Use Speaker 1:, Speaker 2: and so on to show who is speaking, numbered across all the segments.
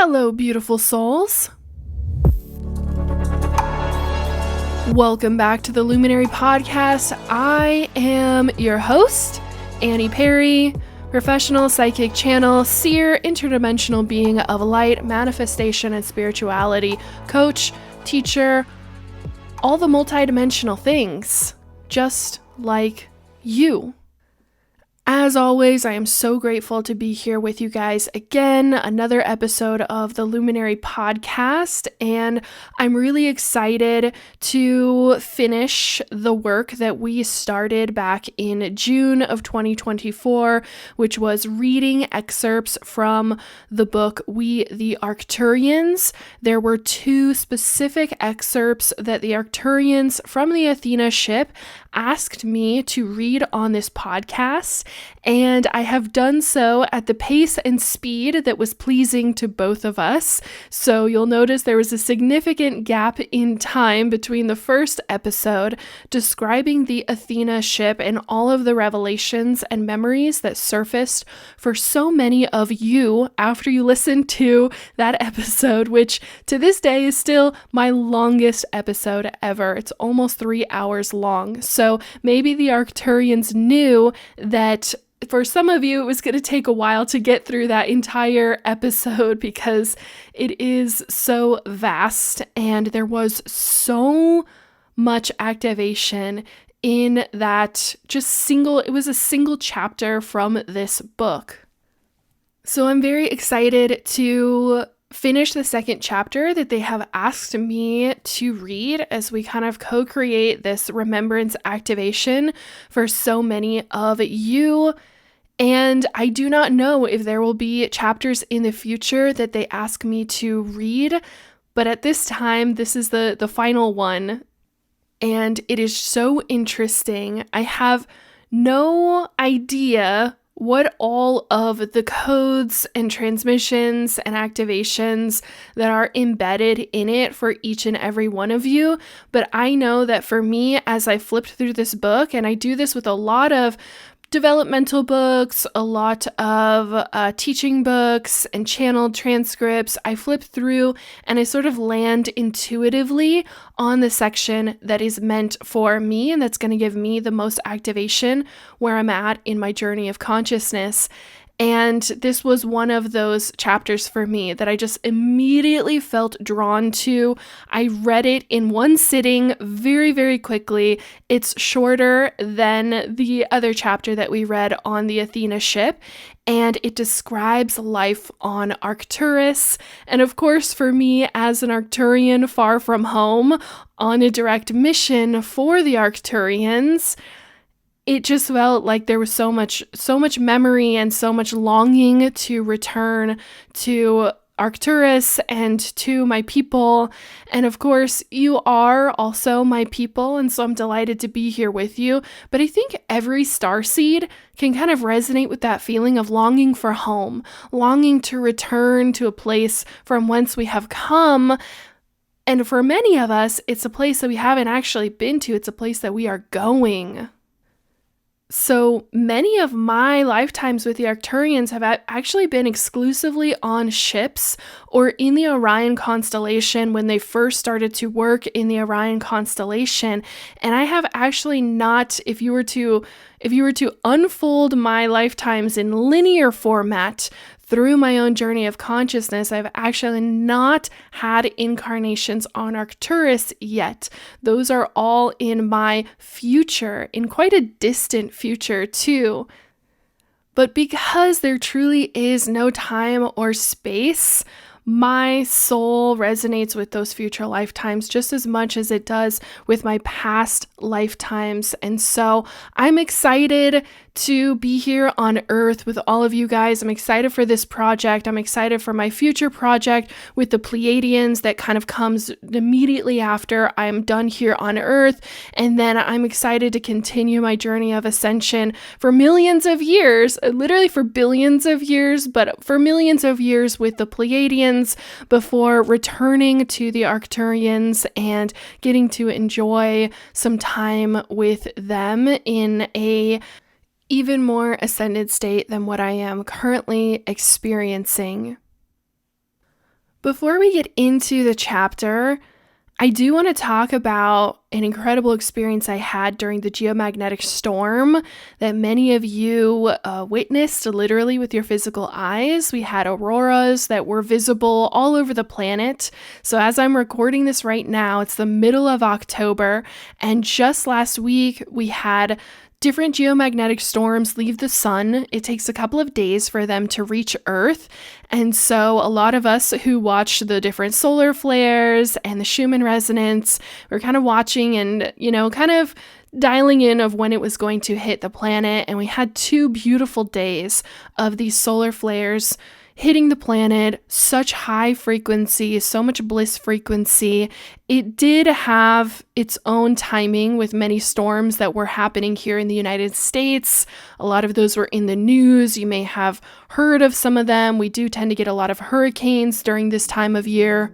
Speaker 1: Hello, beautiful souls. Welcome back to the Luminary Podcast. I am your host, Annie Perry, professional psychic channel, seer, interdimensional being of light, manifestation and spirituality, coach, teacher, all the multidimensional things, just like you. As always, I am so grateful to be here with you guys again, another episode of the Luminary Podcast, and I'm really excited to finish the work that we started back in June of 2024, which was reading excerpts from the book We the Arcturians. There were two specific excerpts that the Arcturians from the Athena ship asked me to read on this podcast, and I have done so at the pace and speed that was pleasing to both of us. So you'll notice there was a significant gap in time between the first episode describing the Athena ship and all of the revelations and memories that surfaced for so many of you after you listened to that episode, which to this day is still my longest episode ever. It's almost 3 hours long. So maybe the Arcturians knew that for some of you, it was going to take a while to get through that entire episode because it is so vast and there was so much activation in that it was a single chapter from this book. So I'm very excited to finish the second chapter that they have asked me to read as we kind of co-create this remembrance activation for so many of you. And I do not know if there will be chapters in the future that they ask me to read, but at this time, this is the final one. And it is so interesting. I have no idea what all of the codes and transmissions and activations that are embedded in it for each and every one of you. But I know that for me, as I flipped through this book, and I do this with a lot of developmental books, a lot of teaching books and channeled transcripts, I flip through and I sort of land intuitively on the section that is meant for me and that's going to give me the most activation where I'm at in my journey of consciousness. And this was one of those chapters for me that I just immediately felt drawn to. I read it in one sitting very, very quickly. It's shorter than the other chapter that we read on the Athena ship, and it describes life on Arcturus. And of course, for me as an Arcturian far from home on a direct mission for the Arcturians, it just felt like there was so much memory and so much longing to return to Arcturus and to my people. And of course, you are also my people, and so I'm delighted to be here with you. But I think every starseed can kind of resonate with that feeling of longing for home, longing to return to a place from whence we have come. And for many of us, it's a place that we haven't actually been to. It's a place that we are going. So many of my lifetimes with the Arcturians have actually been exclusively on ships or in the Orion constellation when they first started to work in the Orion constellation. And I have actually not, if you were to unfold my lifetimes in linear format through my own journey of consciousness, I've actually not had incarnations on Arcturus yet. Those are all in my future, in quite a distant future too. But because there truly is no time or space, my soul resonates with those future lifetimes just as much as it does with my past lifetimes. And so I'm excited to be here on Earth with all of you guys. I'm excited for this project. I'm excited for my future project with the Pleiadians that kind of comes immediately after I'm done here on Earth. And then I'm excited to continue my journey of ascension for millions of years, literally for billions of years, but for millions of years with the Pleiadians before returning to the Arcturians and getting to enjoy some time with them in a even more ascended state than what I am currently experiencing. Before we get into the chapter, I do want to talk about an incredible experience I had during the geomagnetic storm that many of you witnessed literally with your physical eyes. We had auroras that were visible all over the planet. So as I'm recording this right now, it's the middle of October, and just last week we had different geomagnetic storms leave the sun. It takes a couple of days for them to reach Earth. And so a lot of us who watched the different solar flares and the Schumann resonance, we're kind of watching and, kind of dialing in of when it was going to hit the planet. And we had 2 beautiful days of these solar flares hitting the planet, such high frequency, so much bliss frequency. It did have its own timing with many storms that were happening here in the United States. A lot of those were in the news. You may have heard of some of them. We do tend to get a lot of hurricanes during this time of year.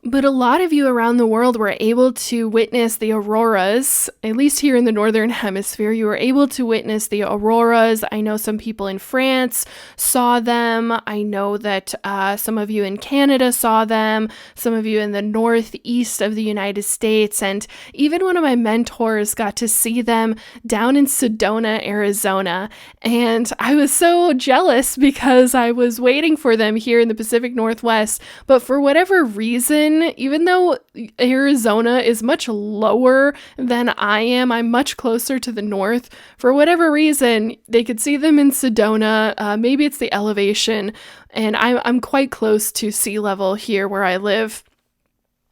Speaker 1: But a lot of you around the world were able to witness the auroras, at least here in the Northern Hemisphere. You were able to witness the auroras. I know some people in France saw them. I know that some of you in Canada saw them, some of you in the northeast of the United States, and even one of my mentors got to see them down in Sedona, Arizona. And I was so jealous because I was waiting for them here in the Pacific Northwest, but for whatever reason, even though Arizona is much lower than I am, I'm much closer to the north. For whatever reason, they could see them in Sedona. Maybe it's the elevation, and I'm quite close to sea level here where I live.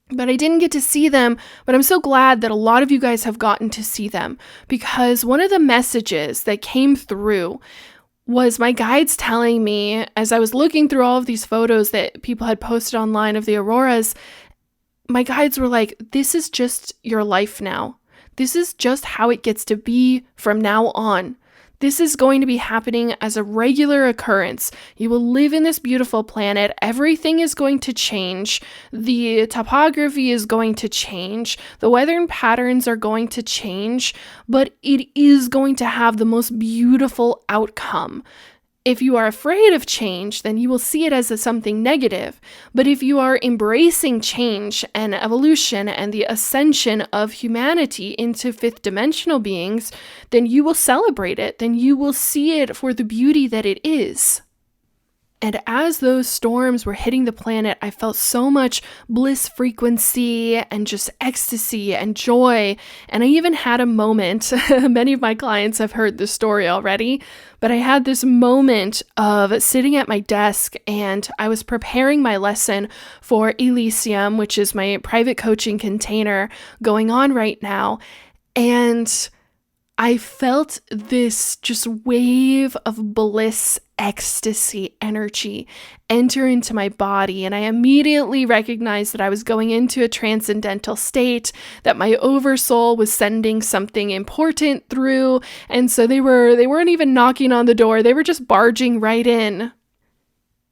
Speaker 1: But I didn't get to see them, but I'm so glad that a lot of you guys have gotten to see them, because one of the messages that came through was my guides telling me, as I was looking through all of these photos that people had posted online of the auroras, my guides were like, this is just your life now. This is just how it gets to be from now on. This is going to be happening as a regular occurrence. You will live in this beautiful planet. Everything is going to change. The topography is going to change. The weather patterns are going to change, but it is going to have the most beautiful outcome. If you are afraid of change, then you will see it as something negative. But if you are embracing change and evolution and the ascension of humanity into fifth dimensional beings, then you will celebrate it. Then you will see it for the beauty that it is. And as those storms were hitting the planet, I felt so much bliss frequency and just ecstasy and joy. And I even had a moment, many of my clients have heard this story already, but I had this moment of sitting at my desk and I was preparing my lesson for Elysium, which is my private coaching container going on right now. And I felt this just wave of bliss, ecstasy, energy enter into my body. And I immediately recognized that I was going into a transcendental state, that my oversoul was sending something important through. And so they weren't even knocking on the door. They were just barging right in.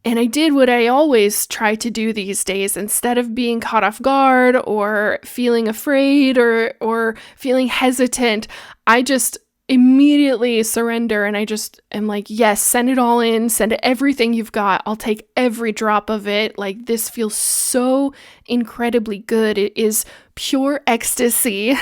Speaker 1: And I did what I always try to do these days. Instead of being caught off guard or feeling afraid or feeling hesitant, I just immediately surrender and I just am like, yes, send it all in, send everything you've got. I'll take every drop of it. Like, this feels so incredibly good. It is pure ecstasy.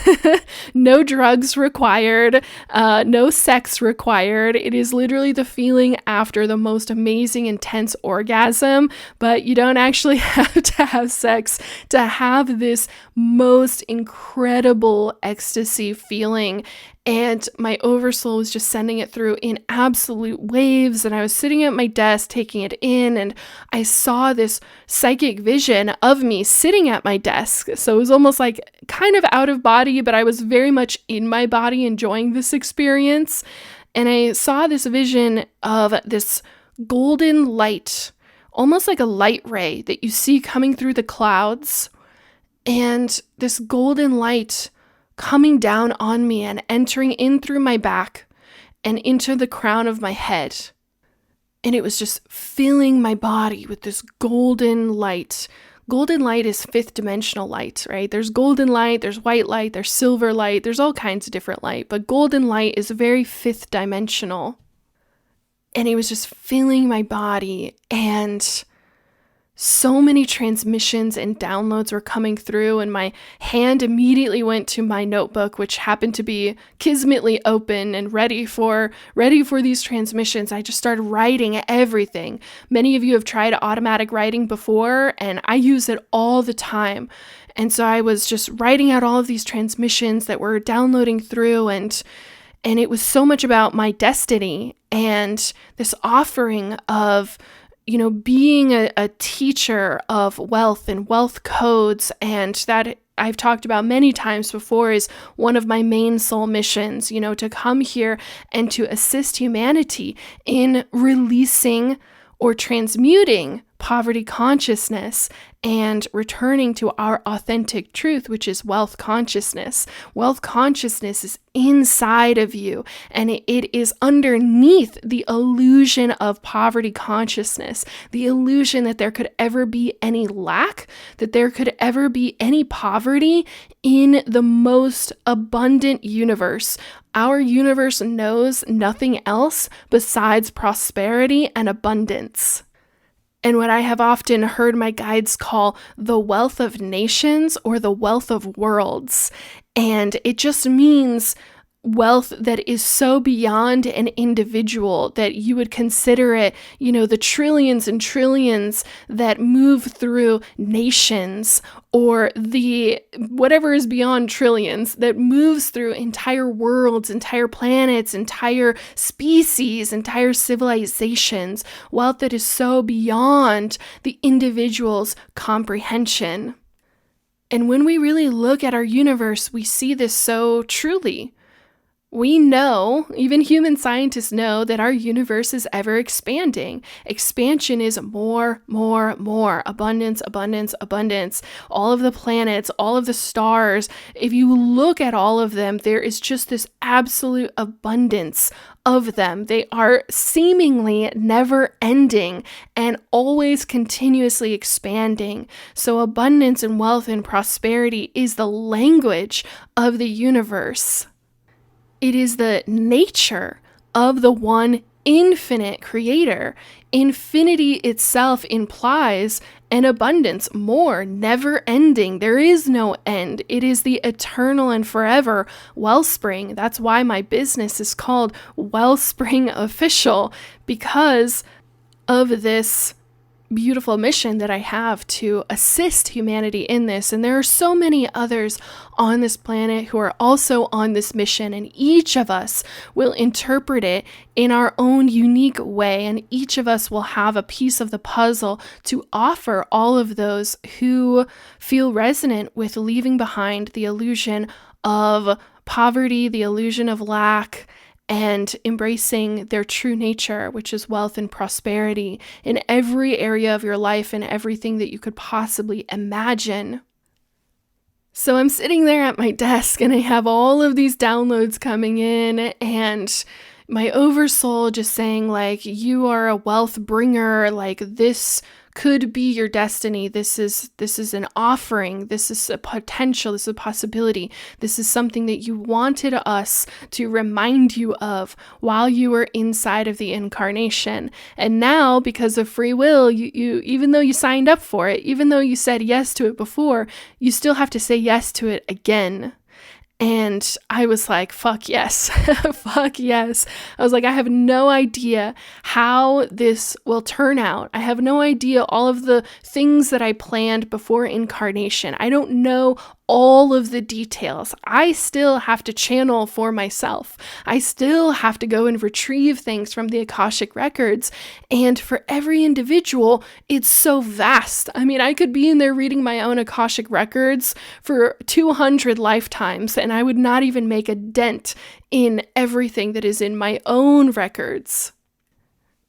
Speaker 1: No drugs required, no sex required. It is literally the feeling after the most amazing, intense orgasm, but you don't actually have to have sex to have this most incredible ecstasy feeling. And my oversoul was just sending it through in absolute waves. And I was sitting at my desk taking it in, and I saw this psychic vision of me sitting at my desk. So it was almost like kind of out of body, but I was very much in my body enjoying this experience. And I saw this vision of this golden light, almost like a light ray that you see coming through the clouds. And this golden light coming down on me and entering in through my back and into the crown of my head. And it was just filling my body with this golden light. Golden light is fifth dimensional light, right? There's golden light, there's white light, there's silver light, there's all kinds of different light, but golden light is very fifth dimensional. And it was just filling my body, and so many transmissions and downloads were coming through, and my hand immediately went to my notebook, which happened to be kismetly open and ready for these transmissions. I just started writing everything. Many of you have tried automatic writing before, and I use it all the time. And so I was just writing out all of these transmissions that were downloading through, and it was so much about my destiny and this offering of being a teacher of wealth and wealth codes, and that I've talked about many times before is one of my main soul missions, to come here and to assist humanity in releasing or transmuting poverty consciousness and returning to our authentic truth, which is wealth consciousness. Wealth consciousness is inside of you, and it is underneath the illusion of poverty consciousness, the illusion that there could ever be any lack, that there could ever be any poverty in the most abundant universe. Our universe knows nothing else besides prosperity and abundance. And what I have often heard my guides call the wealth of nations or the wealth of worlds. And it just means wealth that is so beyond an individual that you would consider it, the trillions and trillions that move through nations, or the whatever is beyond trillions that moves through entire worlds, entire planets, entire species, entire civilizations, wealth that is so beyond the individual's comprehension. And when we really look at our universe, we see this so truly. We know, even human scientists know, that our universe is ever expanding. Expansion is more, more, more. Abundance, abundance, abundance. All of the planets, all of the stars. If you look at all of them, there is just this absolute abundance of them. They are seemingly never ending and always continuously expanding. So abundance and wealth and prosperity is the language of the universe. It is the nature of the one infinite creator. Infinity itself implies an abundance, more, never ending. There is no end. It is the eternal and forever wellspring. That's why my business is called Wellspring Official, because of this beautiful mission that I have to assist humanity in this. And there are so many others on this planet who are also on this mission, and each of us will interpret it in our own unique way, and each of us will have a piece of the puzzle to offer all of those who feel resonant with leaving behind the illusion of poverty, the illusion of lack, and embracing their true nature, which is wealth and prosperity in every area of your life and everything that you could possibly imagine. So I'm sitting there at my desk and I have all of these downloads coming in, and my oversoul just saying, like, you are a wealth bringer, like this could be your destiny. This is an offering. This is a potential. This is a possibility. This is something that you wanted us to remind you of while you were inside of the incarnation. And now, because of free will, you even though you signed up for it, even though you said yes to it before, you still have to say yes to it again. And I was like, fuck yes, fuck yes. I was like, I have no idea how this will turn out. I have no idea all of the things that I planned before incarnation. I don't know all of the details. I still have to channel for myself. I still have to go and retrieve things from the Akashic records. And for every individual, it's so vast. I mean, I could be in there reading my own Akashic records for 200 lifetimes, and I would not even make a dent in everything that is in my own records.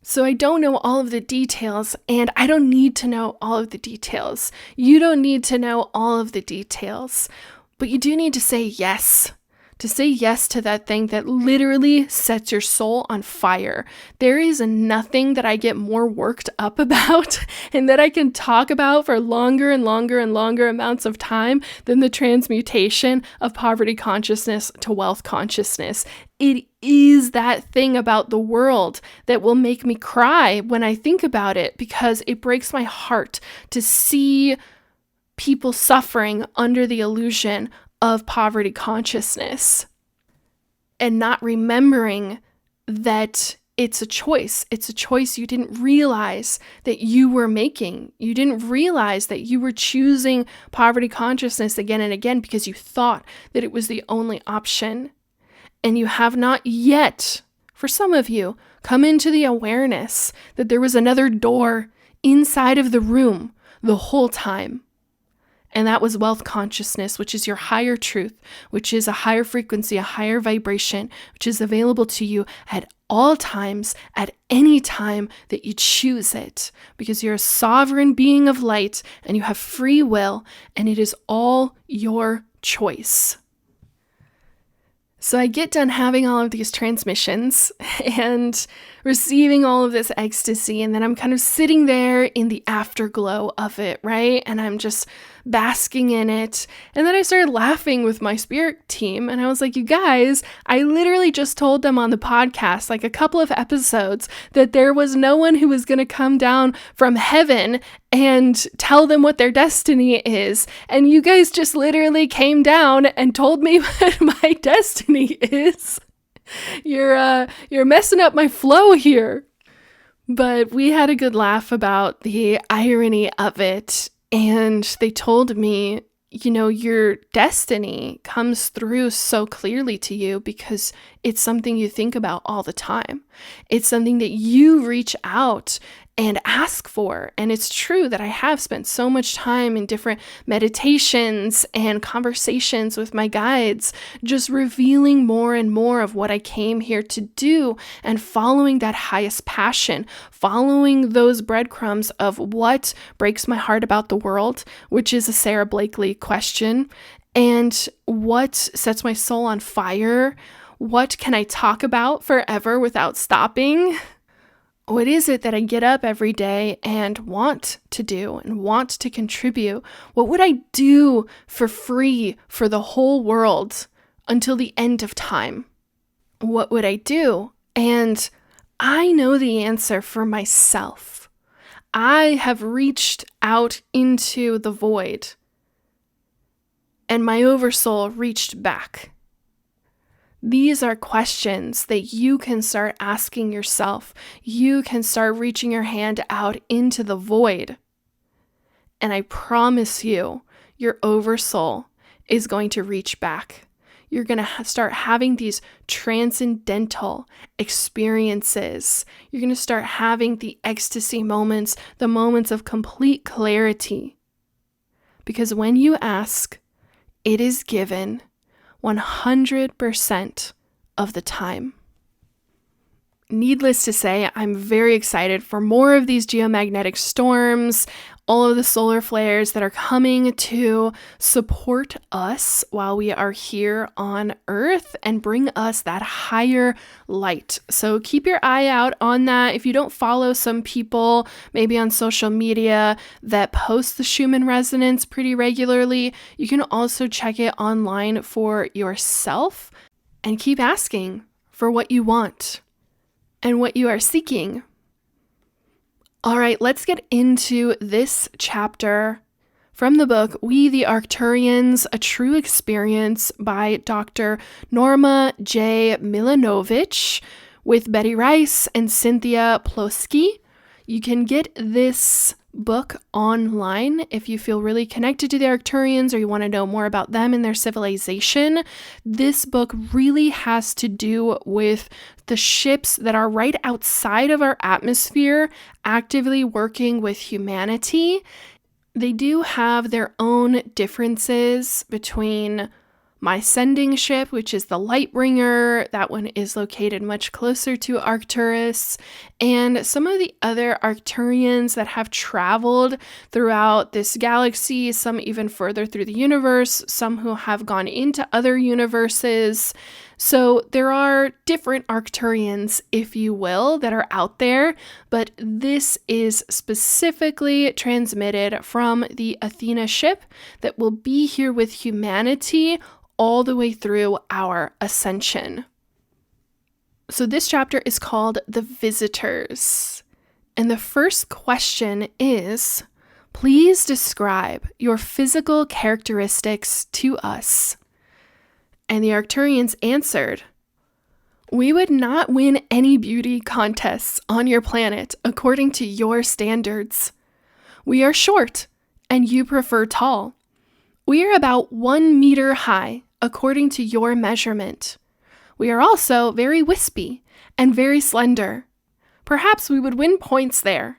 Speaker 1: So I don't know all of the details, and I don't need to know all of the details. You don't need to know all of the details, but you do need to say yes to say yes to that thing that literally sets your soul on fire. There is nothing that I get more worked up about and that I can talk about for longer and longer and longer amounts of time than the transmutation of poverty consciousness to wealth consciousness. It is that thing about the world that will make me cry when I think about it, because it breaks my heart to see people suffering under the illusion of poverty consciousness and not remembering that it's a choice. It's a choice you didn't realize that you were making. You didn't realize that you were choosing poverty consciousness again and again because you thought that it was the only option. And you have not yet, for some of you, come into the awareness that there was another door inside of the room the whole time. And that was wealth consciousness, which is your higher truth, which is a higher frequency, a higher vibration, which is available to you at all times, at any time that you choose it, because you're a sovereign being of light and you have free will, and it is all your choice. So I get done having all of these transmissions and receiving all of this ecstasy, and then I'm kind of sitting there in the afterglow of it, right? And I'm just basking in it. And then I started laughing with my spirit team, and I was like, you guys, I literally just told them on the podcast, like a couple of episodes, that there was no one who was going to come down from heaven and tell them what their destiny is. And you guys just literally came down and told me what my destiny is. You're messing up my flow here. But we had a good laugh about the irony of it. And they told me, you know, your destiny comes through so clearly to you because it's something you think about all the time. It's something that you reach out and ask for. And it's true that I have spent so much time in different meditations and conversations with my guides, just revealing more and more of what I came here to do and following that highest passion, following those breadcrumbs of what breaks my heart about the world, which is a Sarah Blakely question, and what sets my soul on fire. What can I talk about forever without stopping? What is it that I get up every day and want to do and want to contribute? What would I do for free for the whole world until the end of time? What would I do? And I know the answer for myself. I have reached out into the void, and my oversoul reached back. These are questions that you can start asking yourself. You can start reaching your hand out into the void. And I promise you, your oversoul is going to reach back. You're going to start having these transcendental experiences. You're going to start having the ecstasy moments, the moments of complete clarity. Because when you ask, it is given 100% of the time. Needless to say, I'm very excited for more of these geomagnetic storms, all of the solar flares that are coming to support us while we are here on Earth and bring us that higher light. So keep your eye out on that. If you don't follow some people, maybe on social media, that post the Schumann resonance pretty regularly, you can also check it online for yourself and keep asking for what you want and what you are seeking. All right, let's get into this chapter from the book, We the Arcturians, A True Experience by Dr. Norma J. Milanovich with Betty Rice and Cynthia Plosky. You can get this book online if you feel really connected to the Arcturians or you want to know more about them and their civilization. This book really has to do with the ships that are right outside of our atmosphere, actively working with humanity. They do have their own differences between my sending ship, which is the Lightbringer. That one is located much closer to Arcturus. And some of the other Arcturians that have traveled throughout this galaxy, some even further through the universe, some who have gone into other universes. So there are different Arcturians, if you will, that are out there, but this is specifically transmitted from the Athena ship that will be here with humanity all the way through our ascension. So this chapter is called The Visitors. And the first question is, please describe your physical characteristics to us. And the Arcturians answered, we would not win any beauty contests on your planet according to your standards. We are short, and you prefer tall. We are about 1 meter high, according to your measurement. We are also very wispy and very slender. Perhaps we would win points there.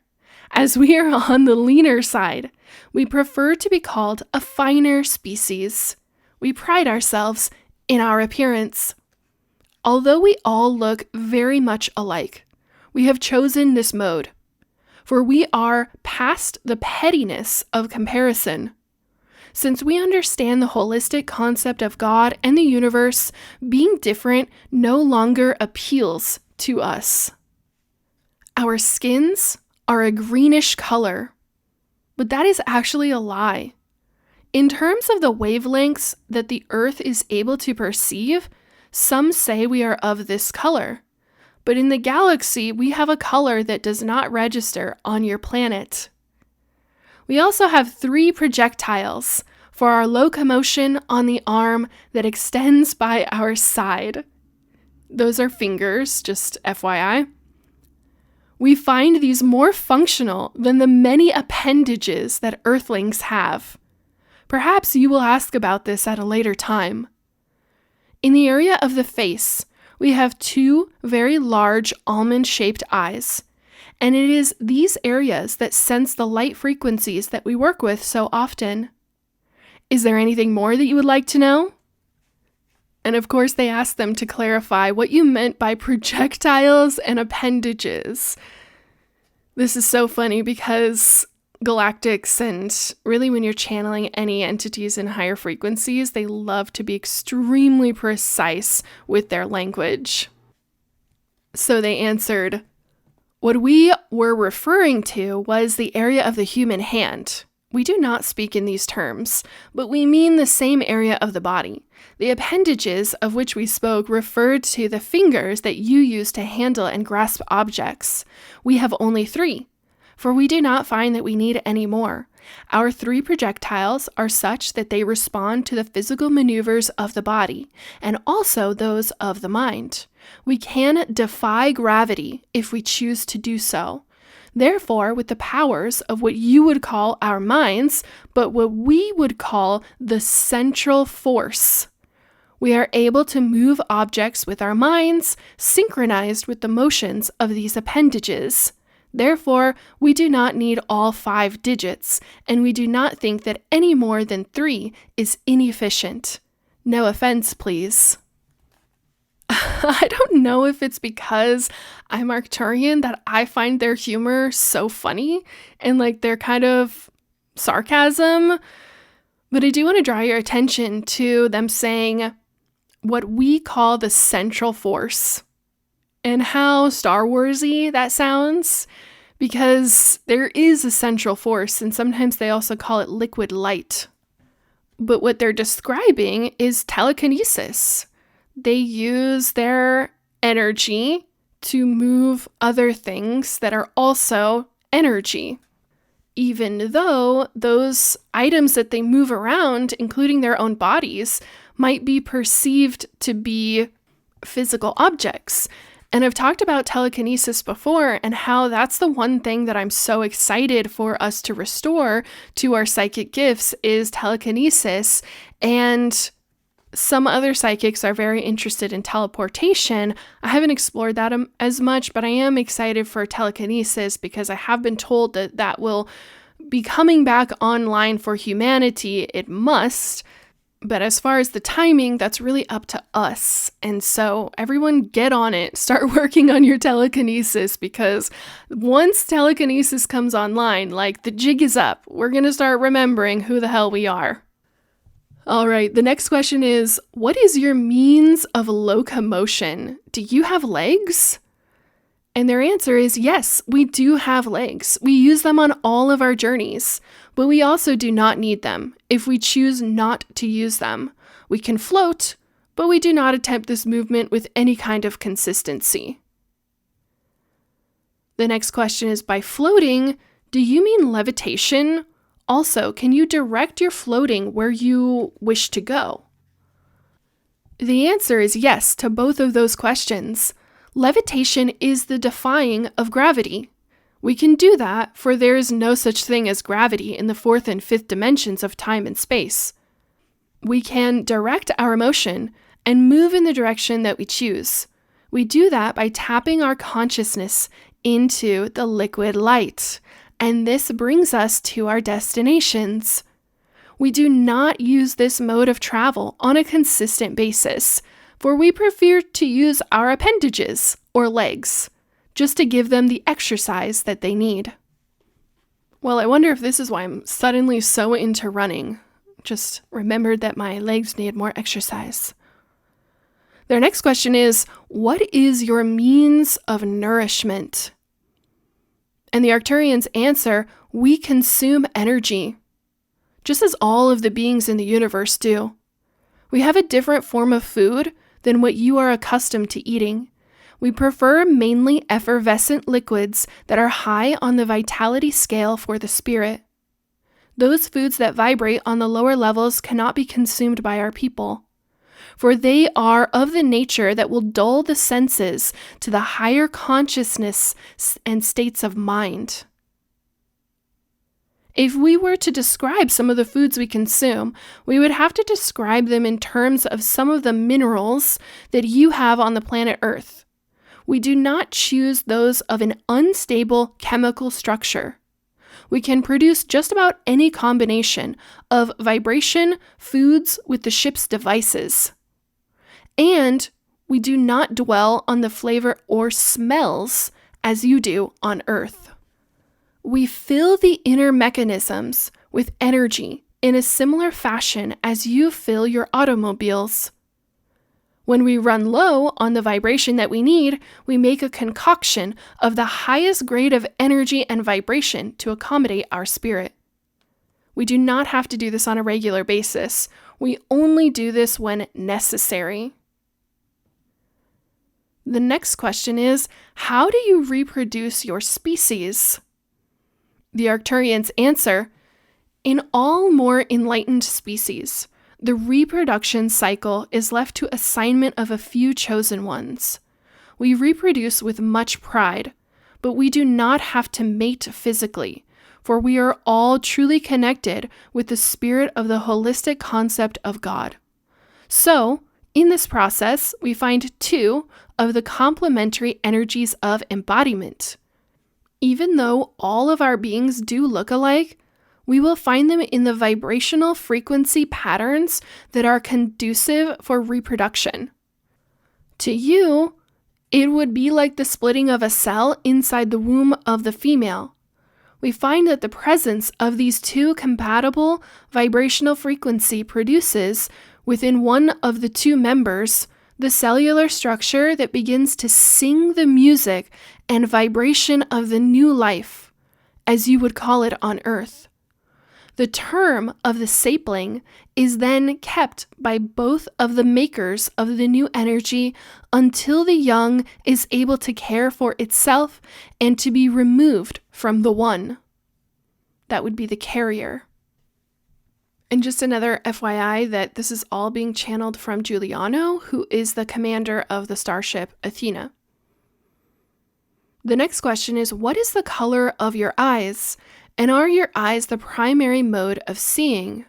Speaker 1: As we are on the leaner side, we prefer to be called a finer species. We pride ourselves in our appearance. Although we all look very much alike, we have chosen this mode, for we are past the pettiness of comparison. Since we understand the holistic concept of God and the universe, being different no longer appeals to us. Our skins are a greenish color, but that is actually a lie. In terms of the wavelengths that the Earth is able to perceive, some say we are of this color, but in the galaxy, we have a color that does not register on your planet. We also have 3 projectiles for our locomotion on the arm that extends by our side. Those are fingers, just FYI. We find these more functional than the many appendages that Earthlings have. Perhaps you will ask about this at a later time. In the area of the face, we have 2 very large almond-shaped eyes, and it is these areas that sense the light frequencies that we work with so often. Is there anything more that you would like to know? And of course, they asked them to clarify what you meant by projectiles and appendages. This is so funny because galactics, and really when you're channeling any entities in higher frequencies, they love to be extremely precise with their language. So they answered, what we were referring to was the area of the human hand. We do not speak in these terms, but we mean the same area of the body. The appendages of which we spoke referred to the fingers that you use to handle and grasp objects. We have only 3, for we do not find that we need any more. Our 3 projectiles are such that they respond to the physical maneuvers of the body, and also those of the mind. We can defy gravity if we choose to do so. Therefore, with the powers of what you would call our minds, but what we would call the central force, we are able to move objects with our minds, synchronized with the motions of these appendages. Therefore, we do not need all 5 digits, and we do not think that any more than 3 is inefficient. No offense, please. I don't know if it's because I'm Arcturian that I find their humor so funny and like their kind of sarcasm, but I do want to draw your attention to them saying what we call the central force and how Star Wars-y that sounds, because there is a central force and sometimes they also call it liquid light. But what they're describing is telekinesis. They use their energy to move other things that are also energy. Even though those items that they move around, including their own bodies, might be perceived to be physical objects. And I've talked about telekinesis before and how that's the one thing that I'm so excited for us to restore to our psychic gifts is telekinesis. And some other psychics are very interested in teleportation. I haven't explored that as much, but I am excited for telekinesis because I have been told that that will be coming back online for humanity. It must. But as far as the timing, that's really up to us. And so everyone get on it. Start working on your telekinesis, because once telekinesis comes online, like, the jig is up. We're going to start remembering who the hell we are. All right, the next question is, what is your means of locomotion? Do you have legs? And their answer is yes, we do have legs. We use them on all of our journeys, but we also do not need them if we choose not to use them. We can float, but we do not attempt this movement with any kind of consistency. The next question is, by floating, do you mean levitation? Also, can you direct your floating where you wish to go? The answer is yes to both of those questions. Levitation is the defying of gravity. We can do that, for there is no such thing as gravity in the fourth and fifth dimensions of time and space. We can direct our motion and move in the direction that we choose. We do that by tapping our consciousness into the liquid light, and this brings us to our destinations. We do not use this mode of travel on a consistent basis, for we prefer to use our appendages, or legs, just to give them the exercise that they need. Well, I wonder if this is why I'm suddenly so into running. Just remembered that my legs need more exercise. Their next question is, what is your means of nourishment? And the Arcturians answer, we consume energy, just as all of the beings in the universe do. We have a different form of food than what you are accustomed to eating. We prefer mainly effervescent liquids that are high on the vitality scale for the spirit. Those foods that vibrate on the lower levels cannot be consumed by our people, for they are of the nature that will dull the senses to the higher consciousness and states of mind. If we were to describe some of the foods we consume, we would have to describe them in terms of some of the minerals that you have on the planet Earth. We do not choose those of an unstable chemical structure. We can produce just about any combination of vibration foods with the ship's devices. And we do not dwell on the flavor or smells as you do on Earth. We fill the inner mechanisms with energy in a similar fashion as you fill your automobiles. When we run low on the vibration that we need, we make a concoction of the highest grade of energy and vibration to accommodate our spirit. We do not have to do this on a regular basis. We only do this when necessary. The next question is, how do you reproduce your species? The Arcturians answer, in all more enlightened species, the reproduction cycle is left to assignment of a few chosen ones. We reproduce with much pride, but we do not have to mate physically, for we are all truly connected with the spirit of the holistic concept of God. So, in this process, we find two of the complementary energies of embodiment. Even though all of our beings do look alike, we will find them in the vibrational frequency patterns that are conducive for reproduction. To you, it would be like the splitting of a cell inside the womb of the female. We find that the presence of these two compatible vibrational frequency produces, within one of the two members, the cellular structure that begins to sing the music and vibration of the new life, as you would call it on Earth. The term of the sapling is then kept by both of the makers of the new energy until the young is able to care for itself and to be removed from the one. That would be the carrier. And just another FYI that this is all being channeled from Giuliano, who is the commander of the starship Athena. The next question is, what is the color of your eyes? And are your eyes the primary mode of seeing?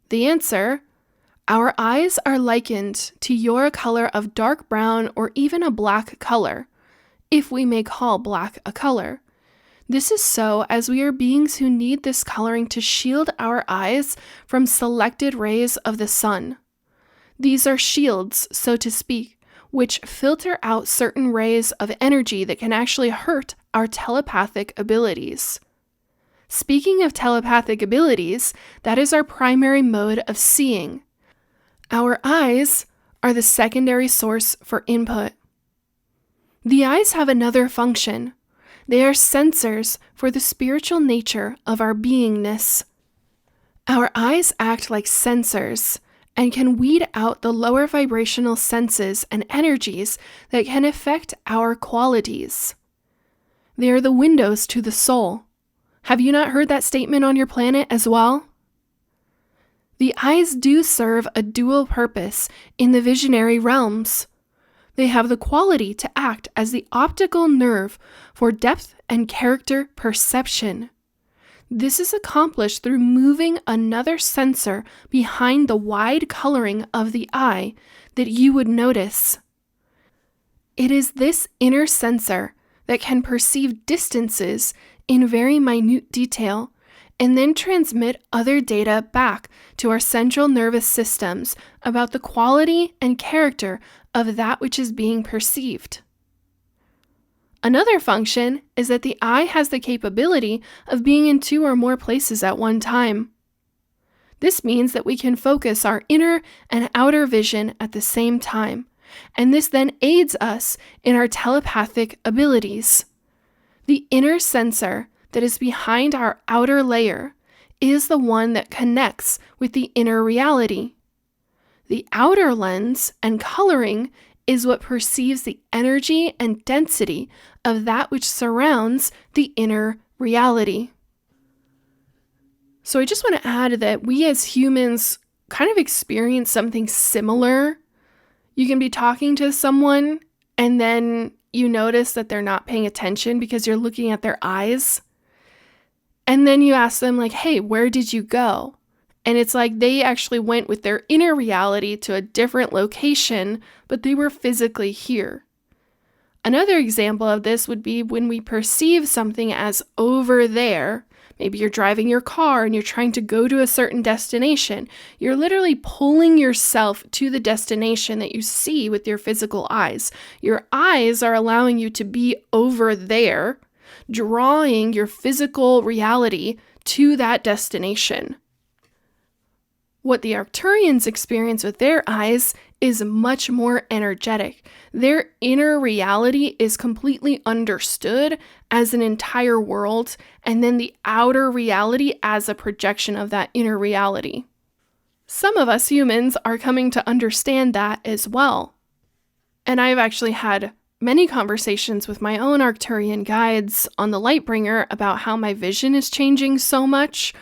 Speaker 1: The answer, our eyes are likened to your color of dark brown or even a black color, if we may call black a color. This is so as we are beings who need this coloring to shield our eyes from selected rays of the sun. These are shields, so to speak, which filter out certain rays of energy that can actually hurt our telepathic abilities. Speaking of telepathic abilities, that is our primary mode of seeing. Our eyes are the secondary source for input. The eyes have another function. They are sensors for the spiritual nature of our beingness. Our eyes act like sensors and can weed out the lower vibrational senses and energies that can affect our qualities. They are the windows to the soul. Have you not heard that statement on your planet as well? The eyes do serve a dual purpose in the visionary realms. They have the quality to act as the optical nerve for depth and character perception. This is accomplished through moving another sensor behind the wide coloring of the eye that you would notice. It is this inner sensor that can perceive distances in very minute detail and then transmit other data back to our central nervous systems about the quality and character of that which is being perceived. Another function is that the eye has the capability of being in 2 or more places at one time. This means that we can focus our inner and outer vision at the same time, and this then aids us in our telepathic abilities. The inner sensor that is behind our outer layer is the one that connects with the inner reality. The outer lens and coloring is what perceives the energy and density of that which surrounds the inner reality. So I just want to add that we as humans kind of experience something similar. You can be talking to someone and then you notice that they're not paying attention because you're looking at their eyes. And then you ask them like, hey, where did you go? And it's like they actually went with their inner reality to a different location, but they were physically here. Another example of this would be when we perceive something as over there. Maybe you're driving your car and you're trying to go to a certain destination. You're literally pulling yourself to the destination that you see with your physical eyes. Your eyes are allowing you to be over there, drawing your physical reality to that destination. What the Arcturians experience with their eyes is much more energetic. Their inner reality is completely understood as an entire world, and then the outer reality as a projection of that inner reality. Some of us humans are coming to understand that as well. And I've actually had many conversations with my own Arcturian guides on the Lightbringer about how my vision is changing so much,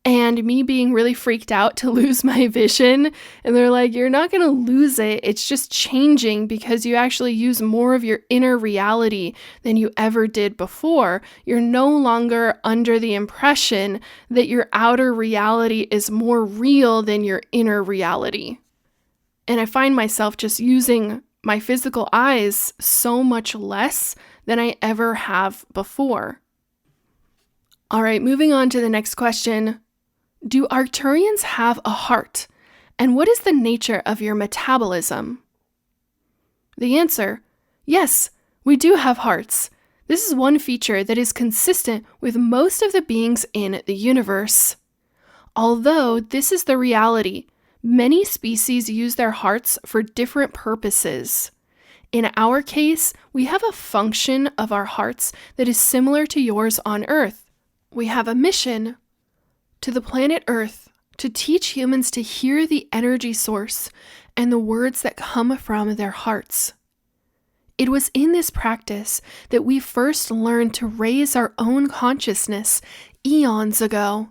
Speaker 1: and me being really freaked out to lose my vision. And they're like, you're not going to lose it. It's just changing because you actually use more of your inner reality than you ever did before. You're no longer under the impression that your outer reality is more real than your inner reality. And I find myself just using my physical eyes so much less than I ever have before. All right, moving on to the next question. Do Arcturians have a heart? And what is the nature of your metabolism? The answer, yes, we do have hearts. This is one feature that is consistent with most of the beings in the universe. Although this is the reality, many species use their hearts for different purposes. In our case, we have a function of our hearts that is similar to yours on Earth. We have a mission to the planet Earth to teach humans to hear the energy source and the words that come from their hearts. It was in this practice that we first learned to raise our own consciousness eons ago.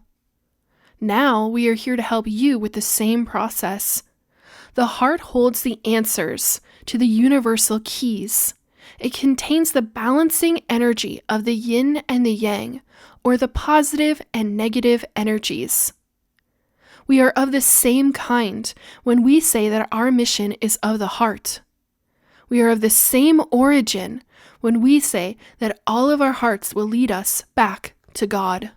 Speaker 1: Now we are here to help you with the same process. The heart holds the answers to the universal keys. It contains the balancing energy of the yin and the yang, or the positive and negative energies. We are of the same kind when we say that our mission is of the heart. We are of the same origin when we say that all of our hearts will lead us back to God.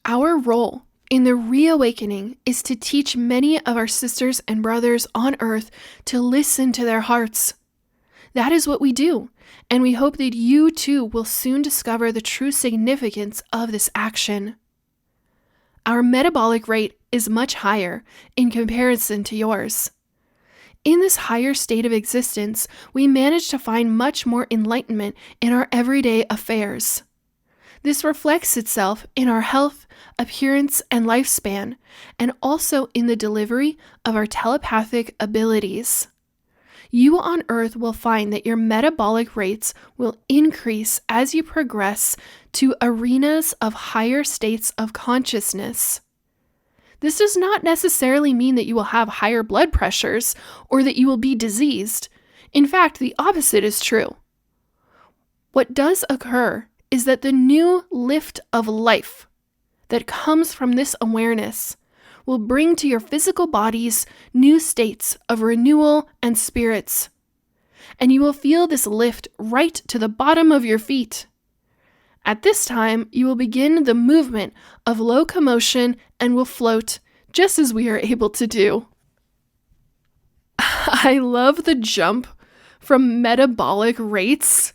Speaker 1: Our role in the reawakening is to teach many of our sisters and brothers on earth to listen to their hearts. That is what we do, and we hope that you too will soon discover the true significance of this action. Our metabolic rate is much higher in comparison to yours. In this higher state of existence, we manage to find much more enlightenment in our everyday affairs. This reflects itself in our health, appearance, and lifespan, and also in the delivery of our telepathic abilities. You on Earth will find that your metabolic rates will increase as you progress to arenas of higher states of consciousness. This does not necessarily mean that you will have higher blood pressures or that you will be diseased. In fact, the opposite is true. What does occur is that the new lift of life that comes from this awareness will bring to your physical bodies new states of renewal and spirits. And you will feel this lift right to the bottom of your feet. At this time, you will begin the movement of locomotion and will float, just as we are able to do. I love the jump from metabolic rates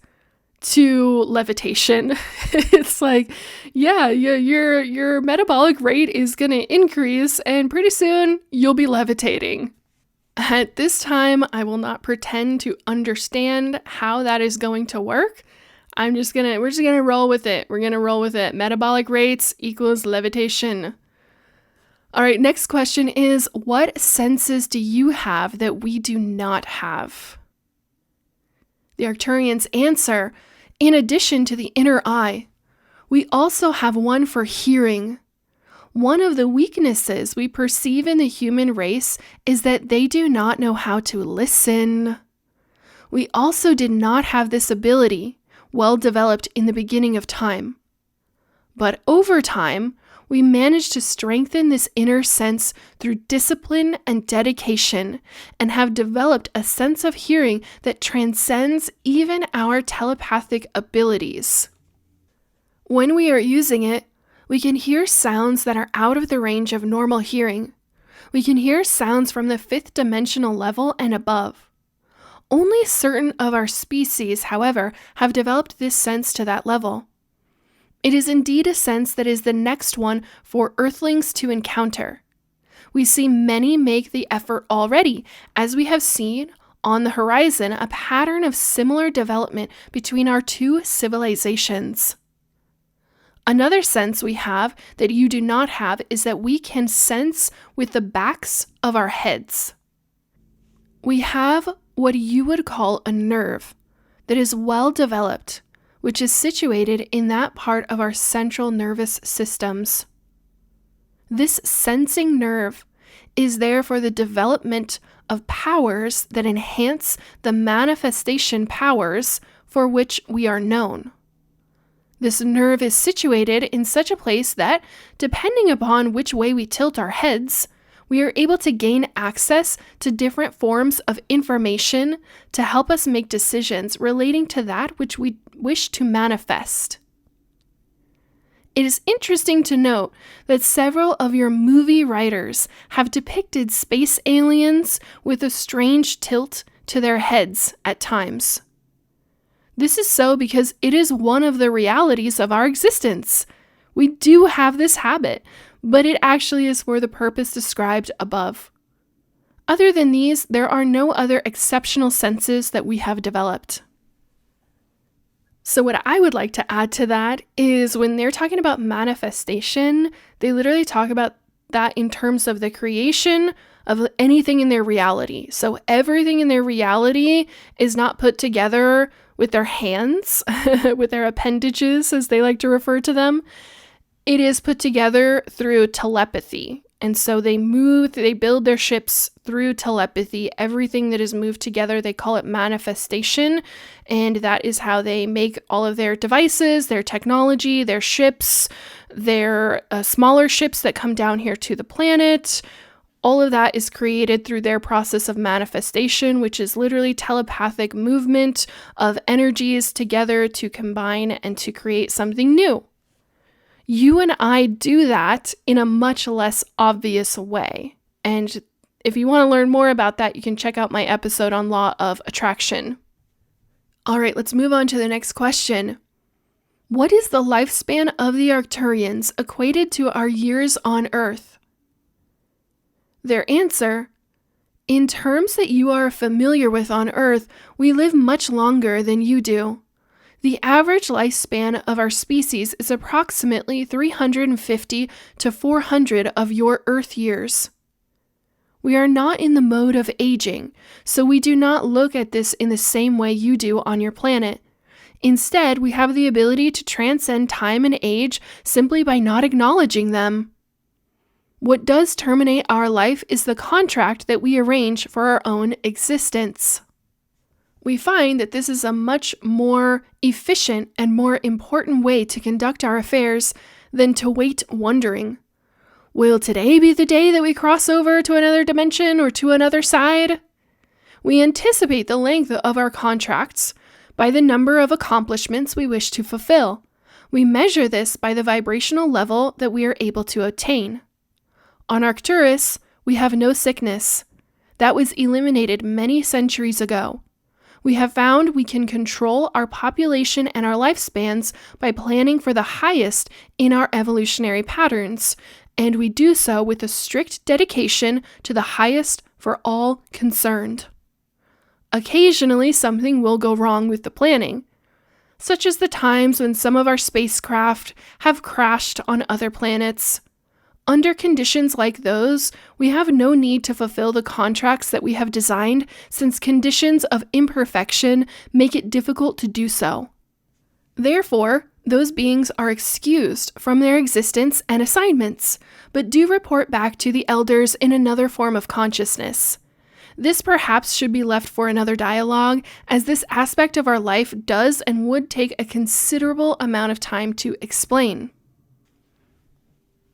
Speaker 1: to levitation. It's like, yeah, your metabolic rate is going to increase, and pretty soon you'll be levitating. At this time, I will not pretend to understand how that is going to work. We're just gonna roll with it. We're gonna roll with it. Metabolic rates equals levitation. All right, next question is, what senses do you have that we do not have? The Arcturians answer, in addition to the inner eye, we also have one for hearing. One of the weaknesses we perceive in the human race is that they do not know how to listen. We also did not have this ability well developed in the beginning of time. But over time, we managed to strengthen this inner sense through discipline and dedication, and have developed a sense of hearing that transcends even our telepathic abilities. When we are using it, we can hear sounds that are out of the range of normal hearing. We can hear sounds from the 5th dimensional level and above. Only certain of our species, however, have developed this sense to that level. It is indeed a sense that is the next one for Earthlings to encounter. We see many make the effort already, as we have seen on the horizon a pattern of similar development between our two civilizations. Another sense we have that you do not have is that we can sense with the backs of our heads. We have what you would call a nerve that is well developed, which is situated in that part of our central nervous systems. This sensing nerve is there for the development of powers that enhance the manifestation powers for which we are known. This nerve is situated in such a place that, depending upon which way we tilt our heads, we are able to gain access to different forms of information to help us make decisions relating to that which we wish to manifest. It is interesting to note that several of your movie writers have depicted space aliens with a strange tilt to their heads at times. This is so because it is one of the realities of our existence. We do have this habit, but it actually is for the purpose described above. Other than these, there are no other exceptional senses that we have developed. So what I would like to add to that is when they're talking about manifestation, they literally talk about that in terms of the creation of anything in their reality. So everything in their reality is not put together with their hands, with their appendages, as they like to refer to them. It is put together through telepathy. And so they build their ships through telepathy. Everything that is moved together, they call it manifestation. And that is how they make all of their devices, their technology, their ships, their smaller ships that come down here to the planet. All of that is created through their process of manifestation, which is literally telepathic movement of energies together to combine and to create something new. You and I do that in a much less obvious way. And if you want to learn more about that, you can check out my episode on law of attraction. All right, let's move on to the next question. What is the lifespan of the Arcturians equated to our years on Earth? Their answer, in terms that you are familiar with on Earth, we live much longer than you do. The average lifespan of our species is approximately 350 to 400 of your Earth years. We are not in the mode of aging, so we do not look at this in the same way you do on your planet. Instead, we have the ability to transcend time and age simply by not acknowledging them. What does terminate our life is the contract that we arrange for our own existence. We find that this is a much more efficient and more important way to conduct our affairs than to wait wondering, will today be the day that we cross over to another dimension or to another side? We anticipate the length of our contracts by the number of accomplishments we wish to fulfill. We measure this by the vibrational level that we are able to attain. On Arcturus, we have no sickness. That was eliminated many centuries ago. We have found we can control our population and our lifespans by planning for the highest in our evolutionary patterns, and we do so with a strict dedication to the highest for all concerned. Occasionally, something will go wrong with the planning, such as the times when some of our spacecraft have crashed on other planets. Under conditions like those, we have no need to fulfill the contracts that we have designed, since conditions of imperfection make it difficult to do so. Therefore, those beings are excused from their existence and assignments, but do report back to the elders in another form of consciousness. This perhaps should be left for another dialogue, as this aspect of our life does and would take a considerable amount of time to explain.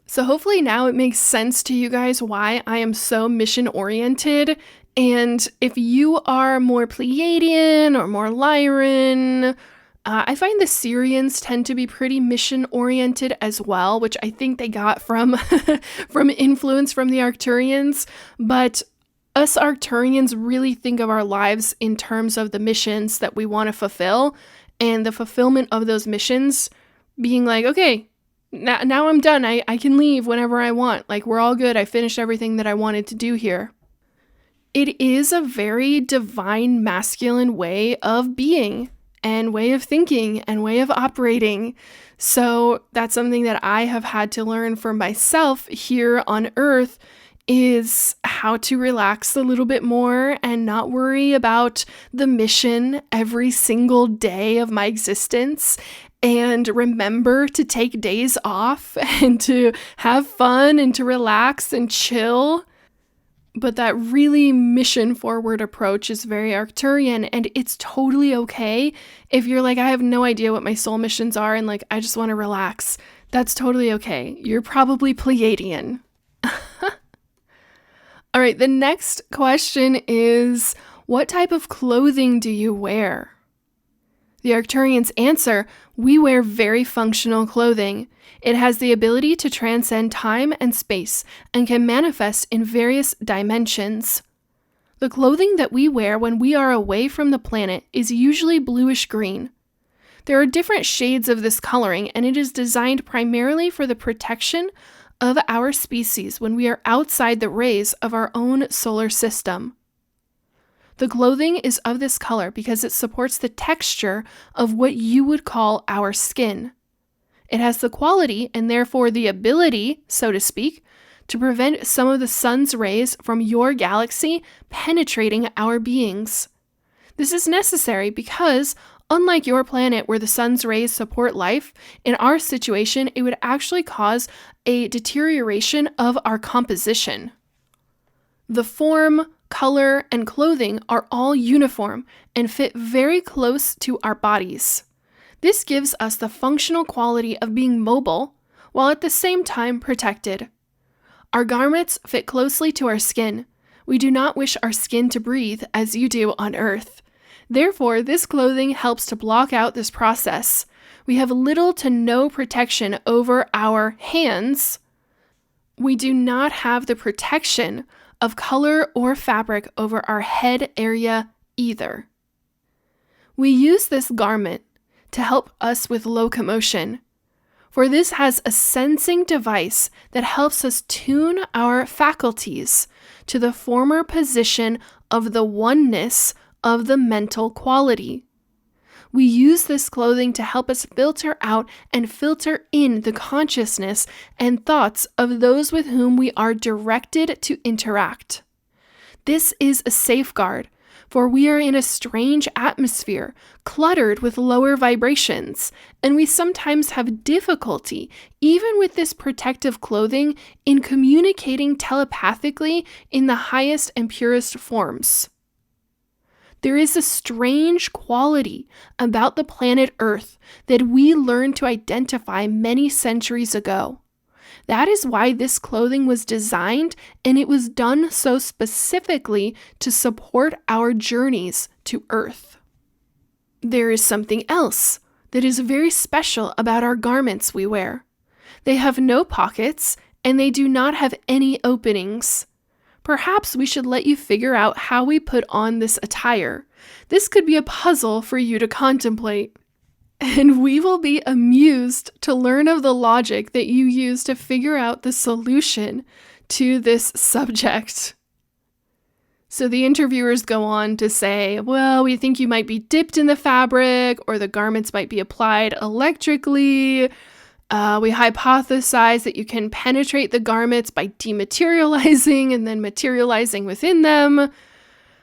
Speaker 1: So hopefully now it makes sense to you guys why I am so mission-oriented, and if you are more Pleiadian or more Lyran, I find the Sirians tend to be pretty mission-oriented as well, which I think they got from influence from the Arcturians, but us Arcturians really think of our lives in terms of the missions that we want to fulfill, and the fulfillment of those missions being like, okay, now I'm done. I can leave whenever I want. Like, we're all good. I finished everything that I wanted to do here. It is a very divine masculine way of being and way of thinking and way of operating. So that's something that I have had to learn for myself here on Earth, is how to relax a little bit more and not worry about the mission every single day of my existence, and remember to take days off and to have fun and to relax and chill. But that really mission-forward approach is very Arcturian, and it's totally okay if you're like, I have no idea what my soul missions are and like, I just want to relax. That's totally okay. You're probably Pleiadian. All right, the next question is, what type of clothing do you wear? The Arcturians answer, we wear very functional clothing. It has the ability to transcend time and space and can manifest in various dimensions. The clothing that we wear when we are away from the planet is usually bluish green. There are different shades of this coloring, and it is designed primarily for the protection of our species when we are outside the rays of our own solar system. The clothing is of this color because it supports the texture of what you would call our skin. It has the quality, and therefore the ability, so to speak, to prevent some of the sun's rays from your galaxy penetrating our beings. This is necessary because, unlike your planet where the sun's rays support life, in our situation it would actually cause a deterioration of our composition. The form, color, and clothing are all uniform and fit very close to our bodies. This gives us the functional quality of being mobile, while at the same time protected. Our garments fit closely to our skin. We do not wish our skin to breathe as you do on Earth. Therefore, this clothing helps to block out this process. We have little to no protection over our hands. We do not have the protection of color or fabric over our head area either. We use this garment to help us with locomotion, for this has a sensing device that helps us tune our faculties to the former position of the oneness of the mental quality. We use this clothing to help us filter out and filter in the consciousness and thoughts of those with whom we are directed to interact. This is a safeguard, for we are in a strange atmosphere, cluttered with lower vibrations, and we sometimes have difficulty, even with this protective clothing, in communicating telepathically in the highest and purest forms. There is a strange quality about the planet Earth that we learned to identify many centuries ago. That is why this clothing was designed, and it was done so specifically to support our journeys to Earth. There is something else that is very special about our garments we wear. They have no pockets, and they do not have any openings. Perhaps we should let you figure out how we put on this attire. This could be a puzzle for you to contemplate. And we will be amused to learn of the logic that you use to figure out the solution to this subject. So the interviewers go on to say, well, we think you might be dipped in the fabric, or the garments might be applied electrically. We hypothesize that you can penetrate the garments by dematerializing and then materializing within them.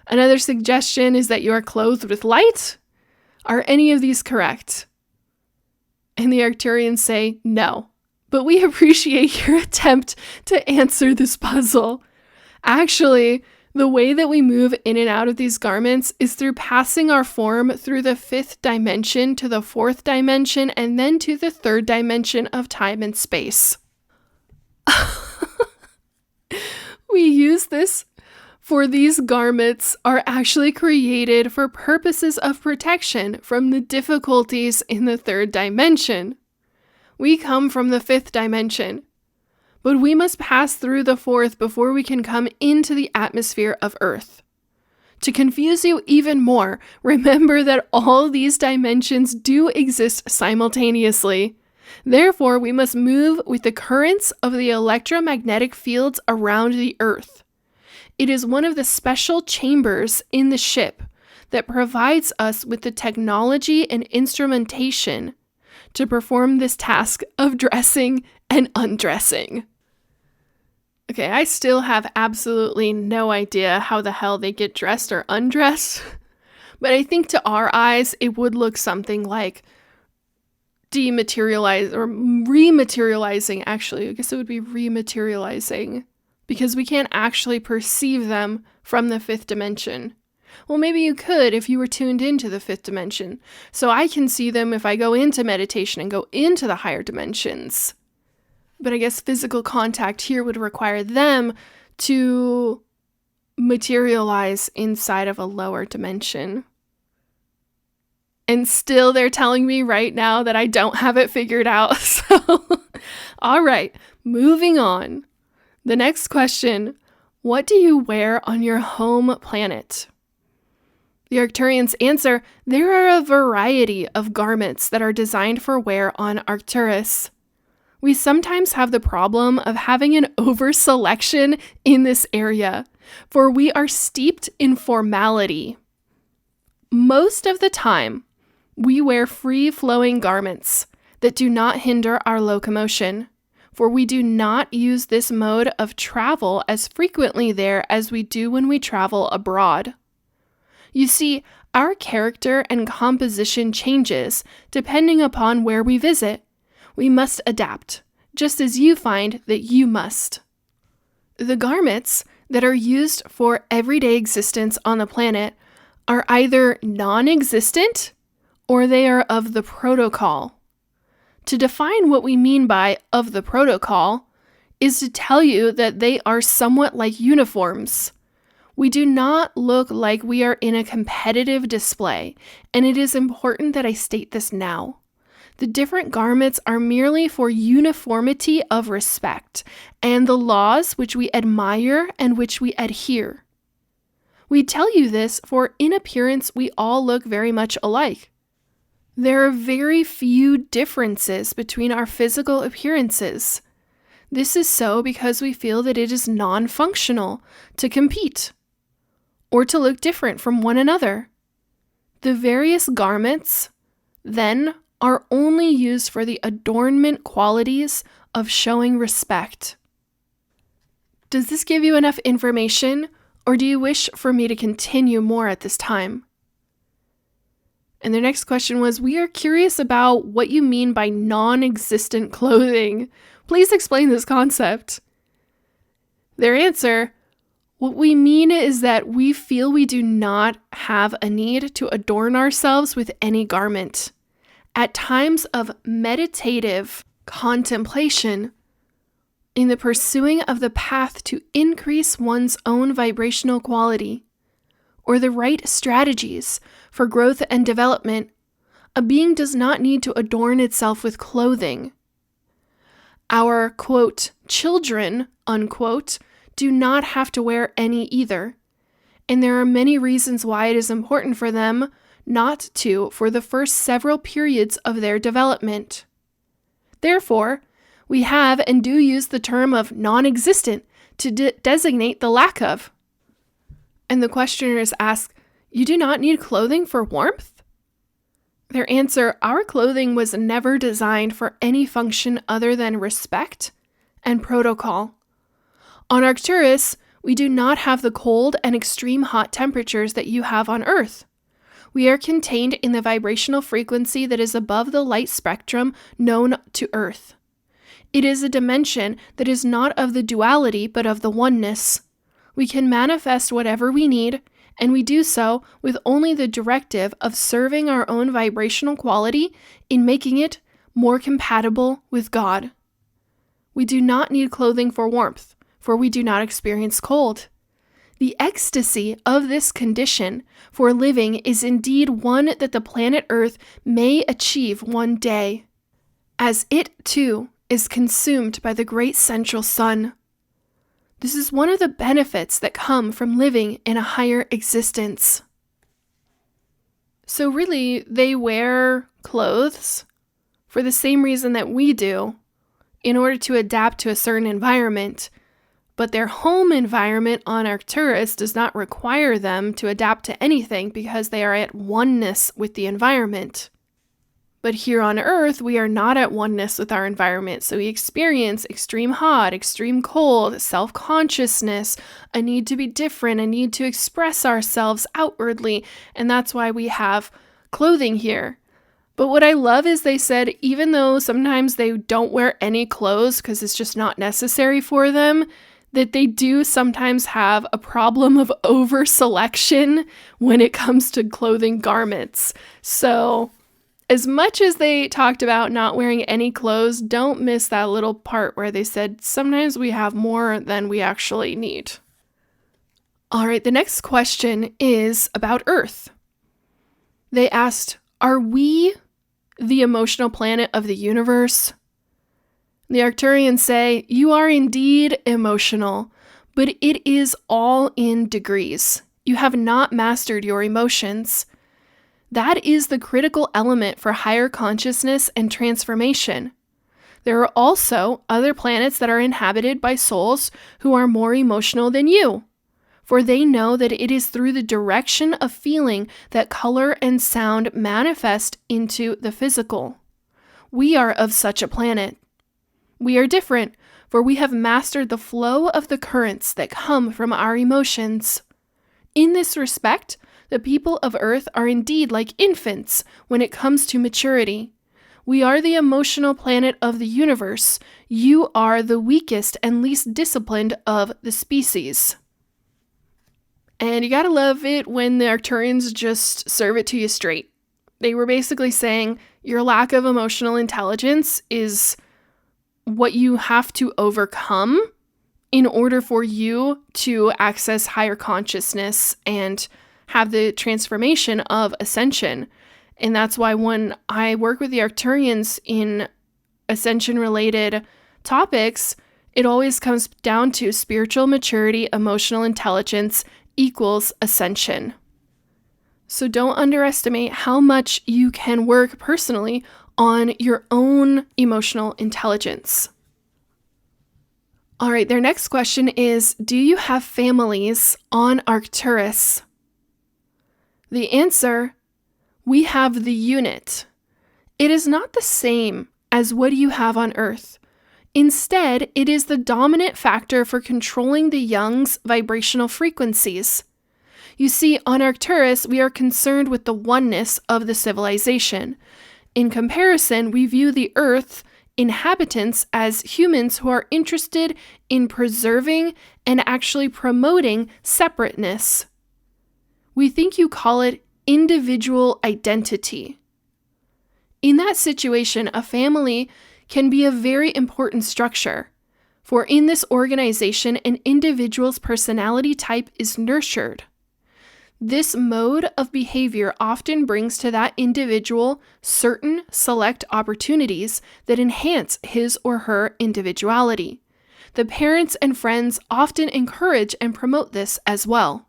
Speaker 1: Another suggestion is that you are clothed with light. Are any of these correct? And the Arcturians say no, but we appreciate your attempt to answer this puzzle. Actually, the way that we move in and out of these garments is through passing our form through the 5th dimension to the 4th dimension and then to the 3rd dimension of time and space. We use this for these garments are actually created for purposes of protection from the difficulties in the 3rd dimension. We come from the 5th dimension, but we must pass through the 4th before we can come into the atmosphere of Earth. To confuse you even more, remember that all these dimensions do exist simultaneously. Therefore, we must move with the currents of the electromagnetic fields around the Earth. It is one of the special chambers in the ship that provides us with the technology and instrumentation to perform this task of dressing and undressing. Okay, I still have absolutely no idea how the hell they get dressed or undressed, but I think to our eyes it would look something like dematerialize or rematerializing. Actually, I guess it would be rematerializing, because we can't actually perceive them from the 5th dimension. Well, maybe you could if you were tuned into the 5th dimension. So I can see them if I go into meditation and go into the higher dimensions. But I guess physical contact here would require them to materialize inside of a lower dimension. And still they're telling me right now that I don't have it figured out. So, all right, moving on. The next question, what do you wear on your home planet? The Arcturians answer, there are a variety of garments that are designed for wear on Arcturus. We sometimes have the problem of having an over-selection in this area, for we are steeped in formality. Most of the time, we wear free-flowing garments that do not hinder our locomotion, for we do not use this mode of travel as frequently there as we do when we travel abroad. You see, our character and composition changes depending upon where we visit. We must adapt, just as you find that you must. The garments that are used for everyday existence on the planet are either non-existent or they are of the protocol. To define what we mean by of the protocol, is to tell you that they are somewhat like uniforms. We do not look like we are in a competitive display, and it is important that I state this now. The different garments are merely for uniformity of respect and the laws which we admire and which we adhere. We tell you this for in appearance we all look very much alike. There are very few differences between our physical appearances. This is so because we feel that it is non-functional to compete or to look different from one another. The various garments, then, are only used for the adornment qualities of showing respect. Does this give you enough information, or do you wish for me to continue more at this time? And their next question was, we are curious about what you mean by non-existent clothing. Please explain this concept. Their answer, what we mean is that we feel we do not have a need to adorn ourselves with any garment. At times of meditative contemplation, in the pursuing of the path to increase one's own vibrational quality, or the right strategies for growth and development, a being does not need to adorn itself with clothing. Our, quote, children, unquote, do not have to wear any either, and there are many reasons why it is important for them not to for the first several periods of their development. Therefore, we have and do use the term of non-existent to designate the lack of. And the questioners ask, you do not need clothing for warmth? Their answer, our clothing was never designed for any function other than respect and protocol. On Arcturus, we do not have the cold and extreme hot temperatures that you have on Earth. We are contained in the vibrational frequency that is above the light spectrum known to Earth. It is a dimension that is not of the duality but of the oneness. We can manifest whatever we need, and we do so with only the directive of serving our own vibrational quality in making it more compatible with God. We do not need clothing for warmth, for we do not experience cold. The ecstasy of this condition for living is indeed one that the planet Earth may achieve one day, as it, too, is consumed by the great central sun. This is one of the benefits that come from living in a higher existence. So really, they wear clothes for the same reason that we do, in order to adapt to a certain environment, but their home environment on Arcturus does not require them to adapt to anything because they are at oneness with the environment. But here on Earth, we are not at oneness with our environment, so we experience extreme hot, extreme cold, self-consciousness, a need to be different, a need to express ourselves outwardly, and that's why we have clothing here. But what I love is they said even though sometimes they don't wear any clothes because it's just not necessary for them, that they do sometimes have a problem of over-selection when it comes to clothing garments. So as much as they talked about not wearing any clothes, don't miss that little part where they said sometimes we have more than we actually need. All right, the next question is about Earth. They asked, are we the emotional planet of the universe? The Arcturians say, you are indeed emotional, but it is all in degrees. You have not mastered your emotions. That is the critical element for higher consciousness and transformation. There are also other planets that are inhabited by souls who are more emotional than you, for they know that it is through the direction of feeling that color and sound manifest into the physical. We are of such a planet. We are different, for we have mastered the flow of the currents that come from our emotions. In this respect, the people of Earth are indeed like infants when it comes to maturity. We are the emotional planet of the universe. You are the weakest and least disciplined of the species. And you gotta love it when the Arcturians just serve it to you straight. They were basically saying your lack of emotional intelligence is what you have to overcome in order for you to access higher consciousness and have the transformation of ascension. And that's why when I work with the Arcturians in ascension-related topics, it always comes down to spiritual maturity, emotional intelligence equals ascension. So don't underestimate how much you can work personally on your own emotional intelligence. All right, their next question is, do you have families on Arcturus? The answer, we have the unit. It is not the same as what you have on Earth. Instead, it is the dominant factor for controlling the young's vibrational frequencies. You see, on Arcturus, we are concerned with the oneness of the civilization. In comparison, we view the Earth inhabitants as humans who are interested in preserving and actually promoting separateness. We think you call it individual identity. In that situation, a family can be a very important structure, for in this organization, an individual's personality type is nurtured. This mode of behavior often brings to that individual certain select opportunities that enhance his or her individuality. The parents and friends often encourage and promote this as well.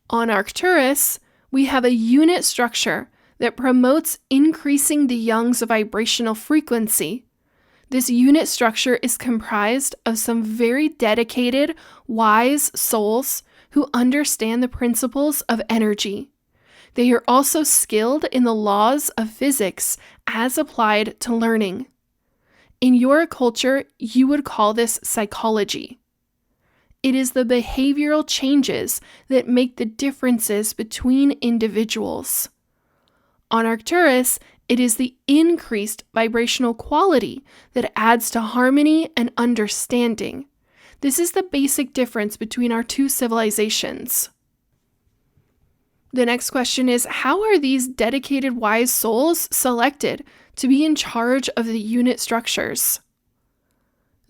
Speaker 1: On Arcturus, we have a unit structure that promotes increasing the young's vibrational frequency. This unit structure is comprised of some very dedicated, wise souls who understand the principles of energy. They are also skilled in the laws of physics as applied to learning. In your culture, you would call this psychology. It is the behavioral changes that make the differences between individuals. On Arcturus, it is the increased vibrational quality that adds to harmony and understanding. This is the basic difference between our two civilizations. The next question is, how are these dedicated wise souls selected to be in charge of the unit structures?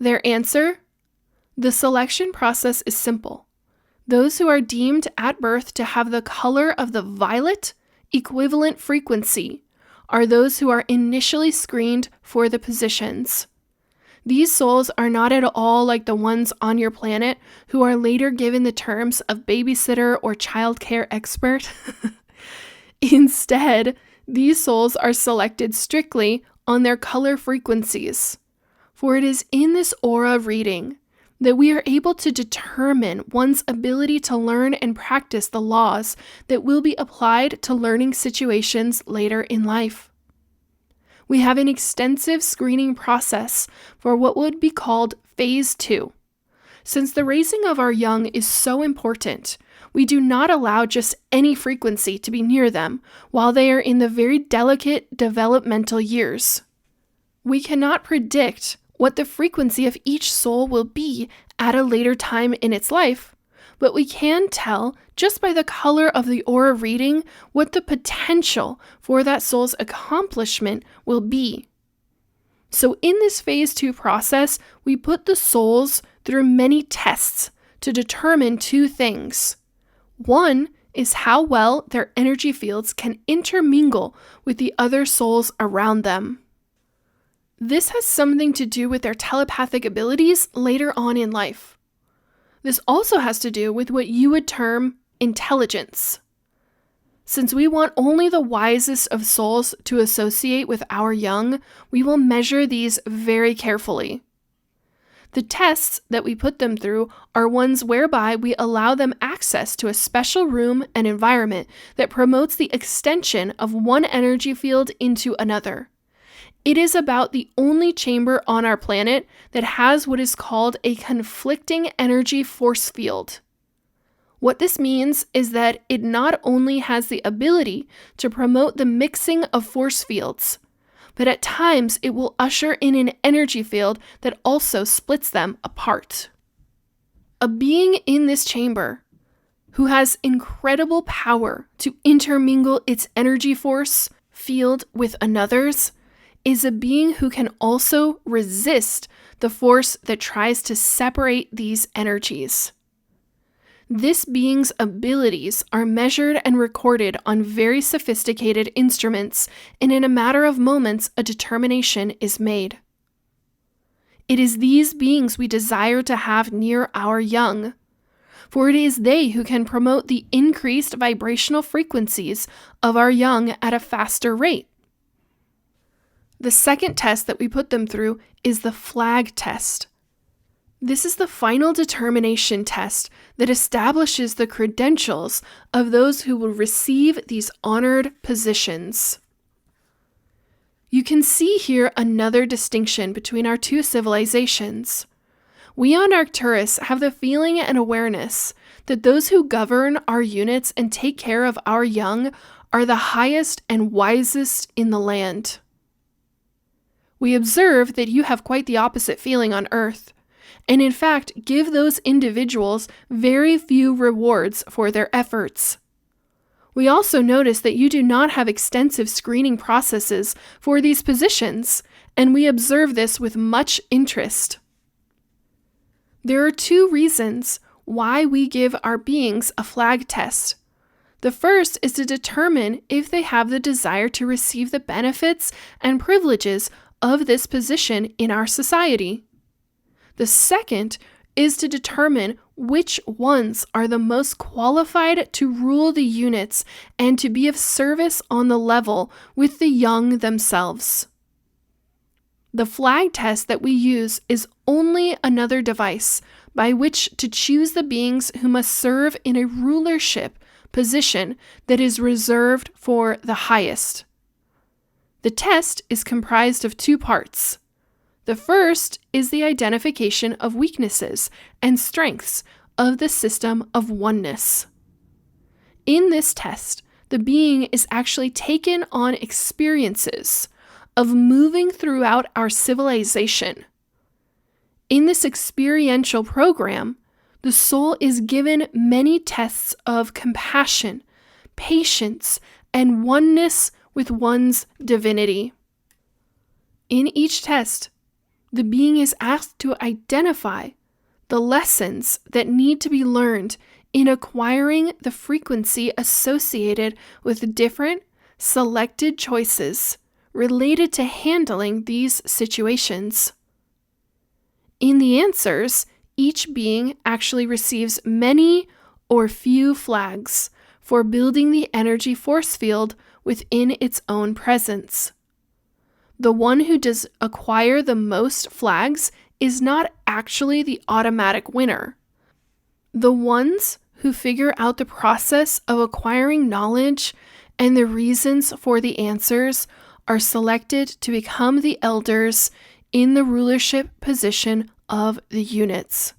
Speaker 1: Their answer, the selection process is simple. Those who are deemed at birth to have the color of the violet equivalent frequency are those who are initially screened for the positions. These souls are not at all like the ones on your planet who are later given the terms of babysitter or childcare expert. Instead, these souls are selected strictly on their color frequencies. For it is in this aura reading that we are able to determine one's ability to learn and practice the laws that will be applied to learning situations later in life. We have an extensive screening process for what would be called Phase 2. Since the raising of our young is so important, we do not allow just any frequency to be near them while they are in the very delicate developmental years. We cannot predict what the frequency of each soul will be at a later time in its life, but we can tell just by the color of the aura reading what the potential for that soul's accomplishment will be. So in this Phase 2 process, we put the souls through many tests to determine two things. One is how well their energy fields can intermingle with the other souls around them. This has something to do with their telepathic abilities later on in life. This also has to do with what you would term intelligence. Since we want only the wisest of souls to associate with our young, we will measure these very carefully. The tests that we put them through are ones whereby we allow them access to a special room and environment that promotes the extension of one energy field into another. It is about the only chamber on our planet that has what is called a conflicting energy force field. What this means is that it not only has the ability to promote the mixing of force fields, but at times it will usher in an energy field that also splits them apart. A being in this chamber who has incredible power to intermingle its energy force field with another's is a being who can also resist the force that tries to separate these energies. This being's abilities are measured and recorded on very sophisticated instruments, and in a matter of moments, a determination is made. It is these beings we desire to have near our young, for it is they who can promote the increased vibrational frequencies of our young at a faster rate. The second test that we put them through is the flag test. This is the final determination test that establishes the credentials of those who will receive these honored positions. You can see here another distinction between our two civilizations. We on Arcturus have the feeling and awareness that those who govern our units and take care of our young are the highest and wisest in the land. We observe that you have quite the opposite feeling on Earth, and in fact give those individuals very few rewards for their efforts. We also notice that you do not have extensive screening processes for these positions, and we observe this with much interest. There are two reasons why we give our beings a flag test. The first is to determine if they have the desire to receive the benefits and privileges of this position in our society. The second is to determine which ones are the most qualified to rule the units and to be of service on the level with the young themselves. The flag test that we use is only another device by which to choose the beings who must serve in a rulership position that is reserved for the highest. The test is comprised of two parts. The first is the identification of weaknesses and strengths of the system of oneness. In this test, the being is actually taken on experiences of moving throughout our civilization. In this experiential program, the soul is given many tests of compassion, patience, and oneness with one's divinity. In each test, the being is asked to identify the lessons that need to be learned in acquiring the frequency associated with different selected choices related to handling these situations. In the answers, each being actually receives many or few flags for building the energy force field within its own presence. The one who does acquire the most flags is not actually the automatic winner. The ones who figure out the process of acquiring knowledge and the reasons for the answers are selected to become the elders in the rulership position of the units.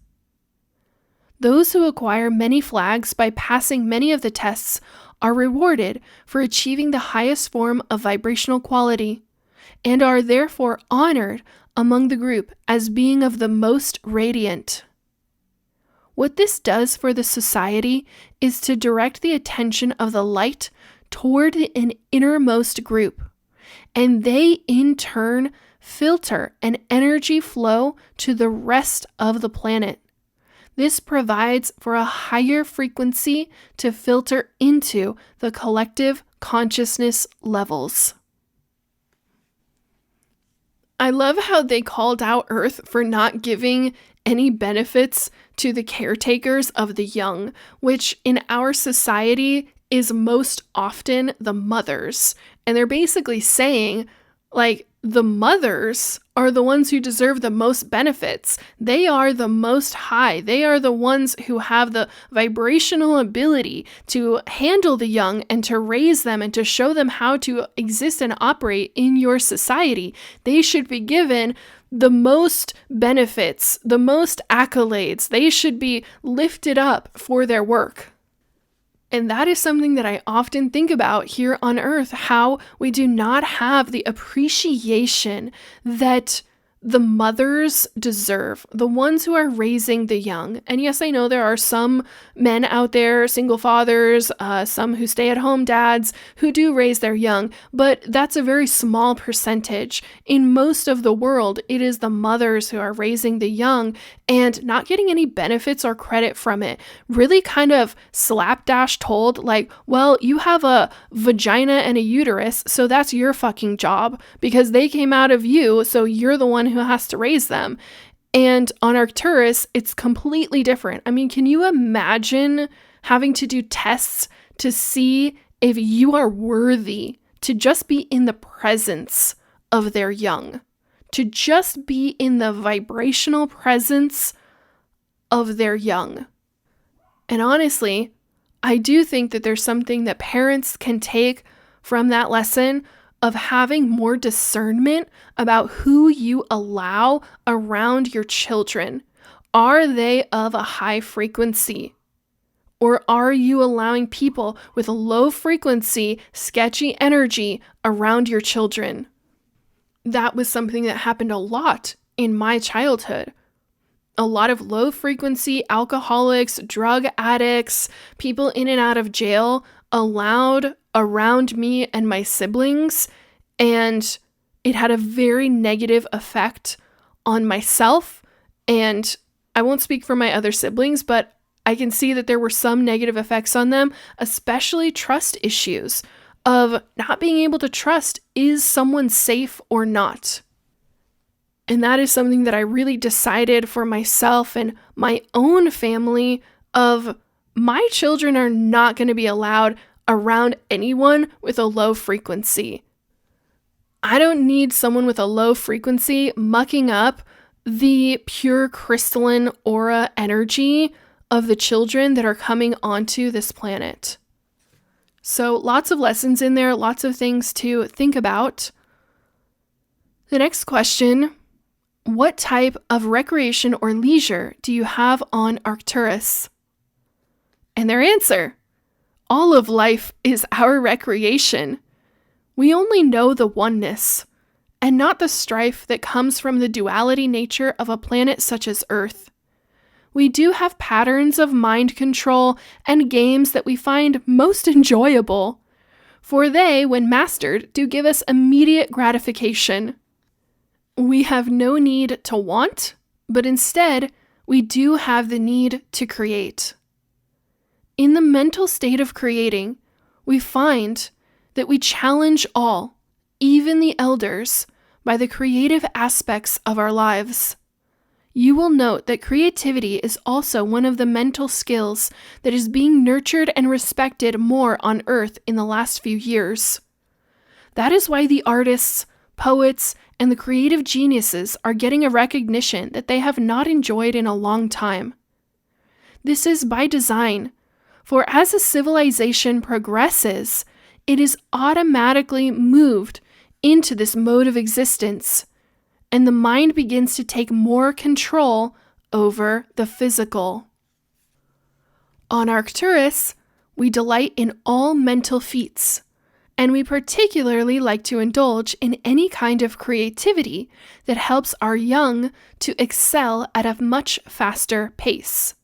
Speaker 1: Those who acquire many flags by passing many of the tests are rewarded for achieving the highest form of vibrational quality, and are therefore honored among the group as being of the most radiant. What this does for the society is to direct the attention of the light toward an innermost group, and they in turn filter an energy flow to the rest of the planet. This provides for a higher frequency to filter into the collective consciousness levels. I love how they called out Earth for not giving any benefits to the caretakers of the young, which in our society is most often the mothers. And they're basically saying, like, the mothers are the ones who deserve the most benefits. They are the most high. They are the ones who have the vibrational ability to handle the young and to raise them and to show them how to exist and operate in your society. They should be given the most benefits, the most accolades. They should be lifted up for their work. And that is something that I often think about here on Earth, how we do not have the appreciation that the mothers deserve, the ones who are raising the young. And yes, I know there are some men out there, single fathers, some who stay at home dads who do raise their young, but that's a very small percentage. In most of the world, it is the mothers who are raising the young and not getting any benefits or credit from it. Really kind of slapdash told, like, well, you have a vagina and a uterus, so that's your fucking job because they came out of you, so you're the one who has to raise them. And on Arcturus, it's completely different. I mean, can you imagine having to do tests to see if you are worthy to just be in the presence of their young, to just be in the vibrational presence of their young? And honestly, I do think that there's something that parents can take from that lesson of having more discernment about who you allow around your children. Are they of a high frequency? Or are you allowing people with a low frequency, sketchy energy around your children? That was something that happened a lot in my childhood. A lot of low frequency alcoholics, drug addicts, people in and out of jail allowed around me and my siblings, and it had a very negative effect on myself. And I won't speak for my other siblings, but I can see that there were some negative effects on them, especially trust issues of not being able to trust, is someone safe or not? And that is something that I really decided for myself and my own family of my children are not going to be allowed around anyone with a low frequency. I don't need someone with a low frequency mucking up the pure crystalline aura energy of the children that are coming onto this planet. So lots of lessons in there, lots of things to think about. The next question: what type of recreation or leisure do you have on Arcturus? And their answer: all of life is our recreation. We only know the oneness, and not the strife that comes from the duality nature of a planet such as Earth. We do have patterns of mind control and games that we find most enjoyable, for they, when mastered, do give us immediate gratification. We have no need to want, but instead, we do have the need to create. In the mental state of creating, we find that we challenge all, even the elders, by the creative aspects of our lives. You will note that creativity is also one of the mental skills that is being nurtured and respected more on Earth in the last few years. That is why the artists, poets, and the creative geniuses are getting a recognition that they have not enjoyed in a long time. This is by design, for as a civilization progresses, it is automatically moved into this mode of existence, and the mind begins to take more control over the physical. On Arcturus, we delight in all mental feats, and we particularly like to indulge in any kind of creativity that helps our young to excel at a much faster pace.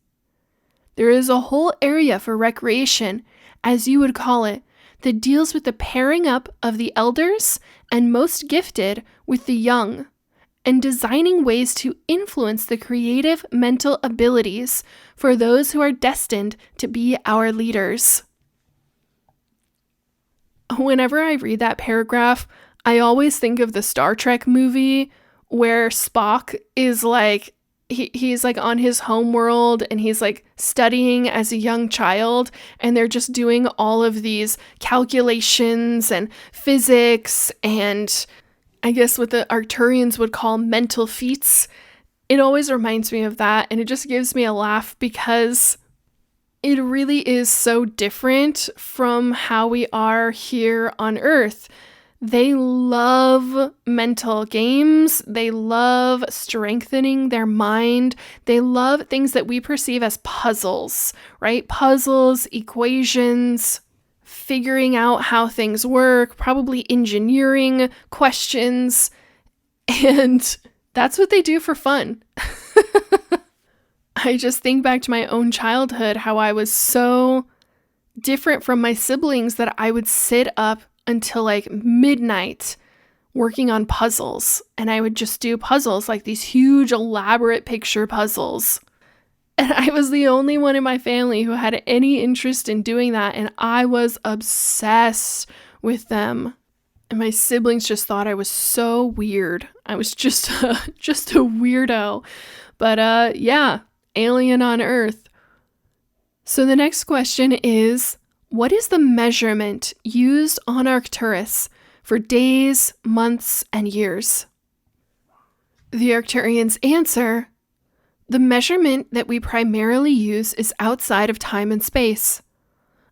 Speaker 1: There is a whole area for recreation, as you would call it, that deals with the pairing up of the elders and most gifted with the young, and designing ways to influence the creative mental abilities for those who are destined to be our leaders. Whenever I read that paragraph, I always think of the Star Trek movie where Spock is like, he's like on his homeworld and he's like studying as a young child, and they're just doing all of these calculations and physics and I guess what the Arcturians would call mental feats. It always reminds me of that, and it just gives me a laugh because it really is so different from how we are here on Earth. They love mental games. They love strengthening their mind. They love things that we perceive as puzzles, right? Puzzles, equations, figuring out how things work, probably engineering questions. And That's what they do for fun. I just think back to my own childhood, how I was so different from my siblings that I would sit up until like midnight working on puzzles. And I would just do puzzles, like these huge, elaborate picture puzzles. And I was the only one in my family who had any interest in doing that. And I was obsessed with them. And my siblings just thought I was so weird. I was just a weirdo. But yeah, alien on Earth. So the next question is, what is the measurement used on Arcturus for days, months, and years? The Arcturians answer, the measurement that we primarily use is outside of time and space.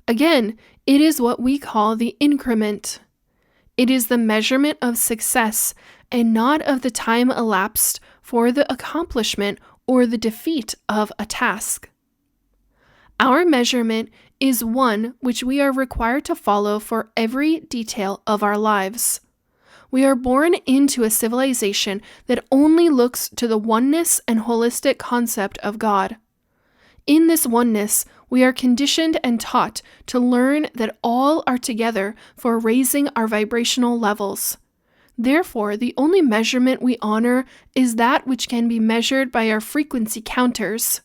Speaker 1: Again, it is what we call the increment. It is the measurement of success and not of the time elapsed for the accomplishment or the defeat of a task. Our measurement is one which we are required to follow for every detail of our lives. We are born into a civilization that only looks to the oneness and holistic concept of God. In this oneness, we are conditioned and taught to learn that all are together for raising our vibrational levels. Therefore, the only measurement we honor is that which can be measured by our frequency counters.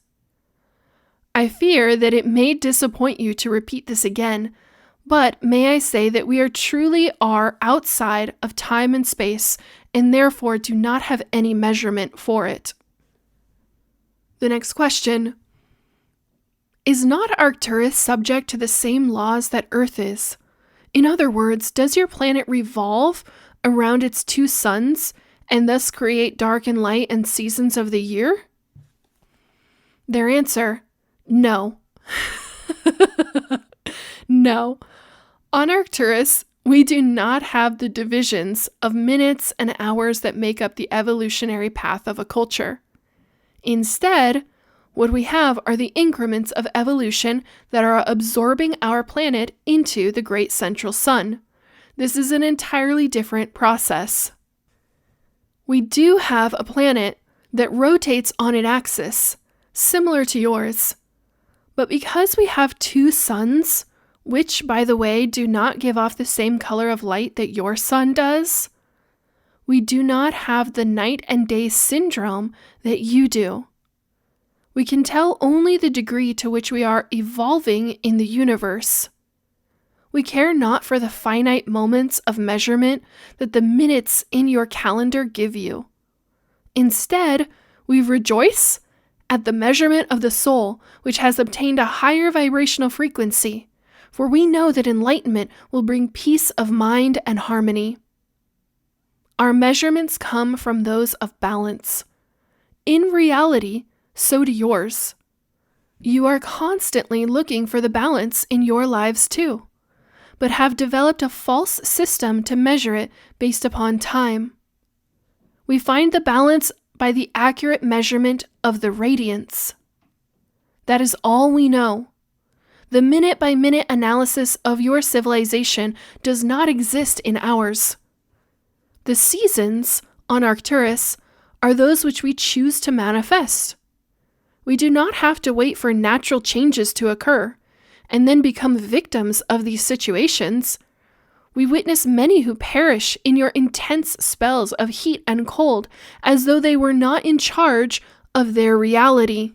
Speaker 1: I fear that it may disappoint you to repeat this again, but may I say that we truly are outside of time and space and therefore do not have any measurement for it. The next question. Is not Arcturus subject to the same laws that Earth is? In other words, does your planet revolve around its two suns and thus create dark and light and seasons of the year? Their answer, no. No. On Arcturus, we do not have the divisions of minutes and hours that make up the evolutionary path of a culture. Instead, what we have are the increments of evolution that are absorbing our planet into the great central sun. This is an entirely different process. We do have a planet that rotates on an axis, similar to yours. But because we have two suns, which, by the way, do not give off the same color of light that your sun does, we do not have the night and day syndrome that you do. We can tell only the degree to which we are evolving in the universe. We care not for the finite moments of measurement that the minutes in your calendar give you. Instead, we rejoice at the measurement of the soul, which has obtained a higher vibrational frequency, for we know that enlightenment will bring peace of mind and harmony. Our measurements come from those of balance. In reality, so do yours. You are constantly looking for the balance in your lives too, but have developed a false system to measure it based upon time. We find the balance by the accurate measurement of the radiance. That is all we know. The minute-by-minute analysis of your civilization does not exist in ours. The seasons on Arcturus are those which we choose to manifest. We do not have to wait for natural changes to occur and then become victims of these situations. We witness many who perish in your intense spells of heat and cold as though they were not in charge of their reality.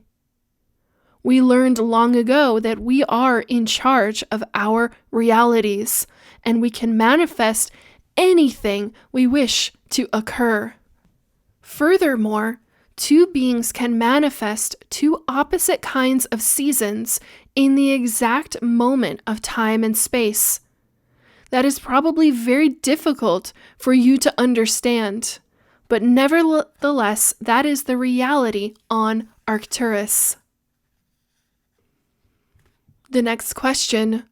Speaker 1: We learned long ago that we are in charge of our realities, and we can manifest anything we wish to occur. Furthermore, two beings can manifest two opposite kinds of seasons in the exact moment of time and space. That is probably very difficult for you to understand, but nevertheless, that is the reality on Arcturus. The next question.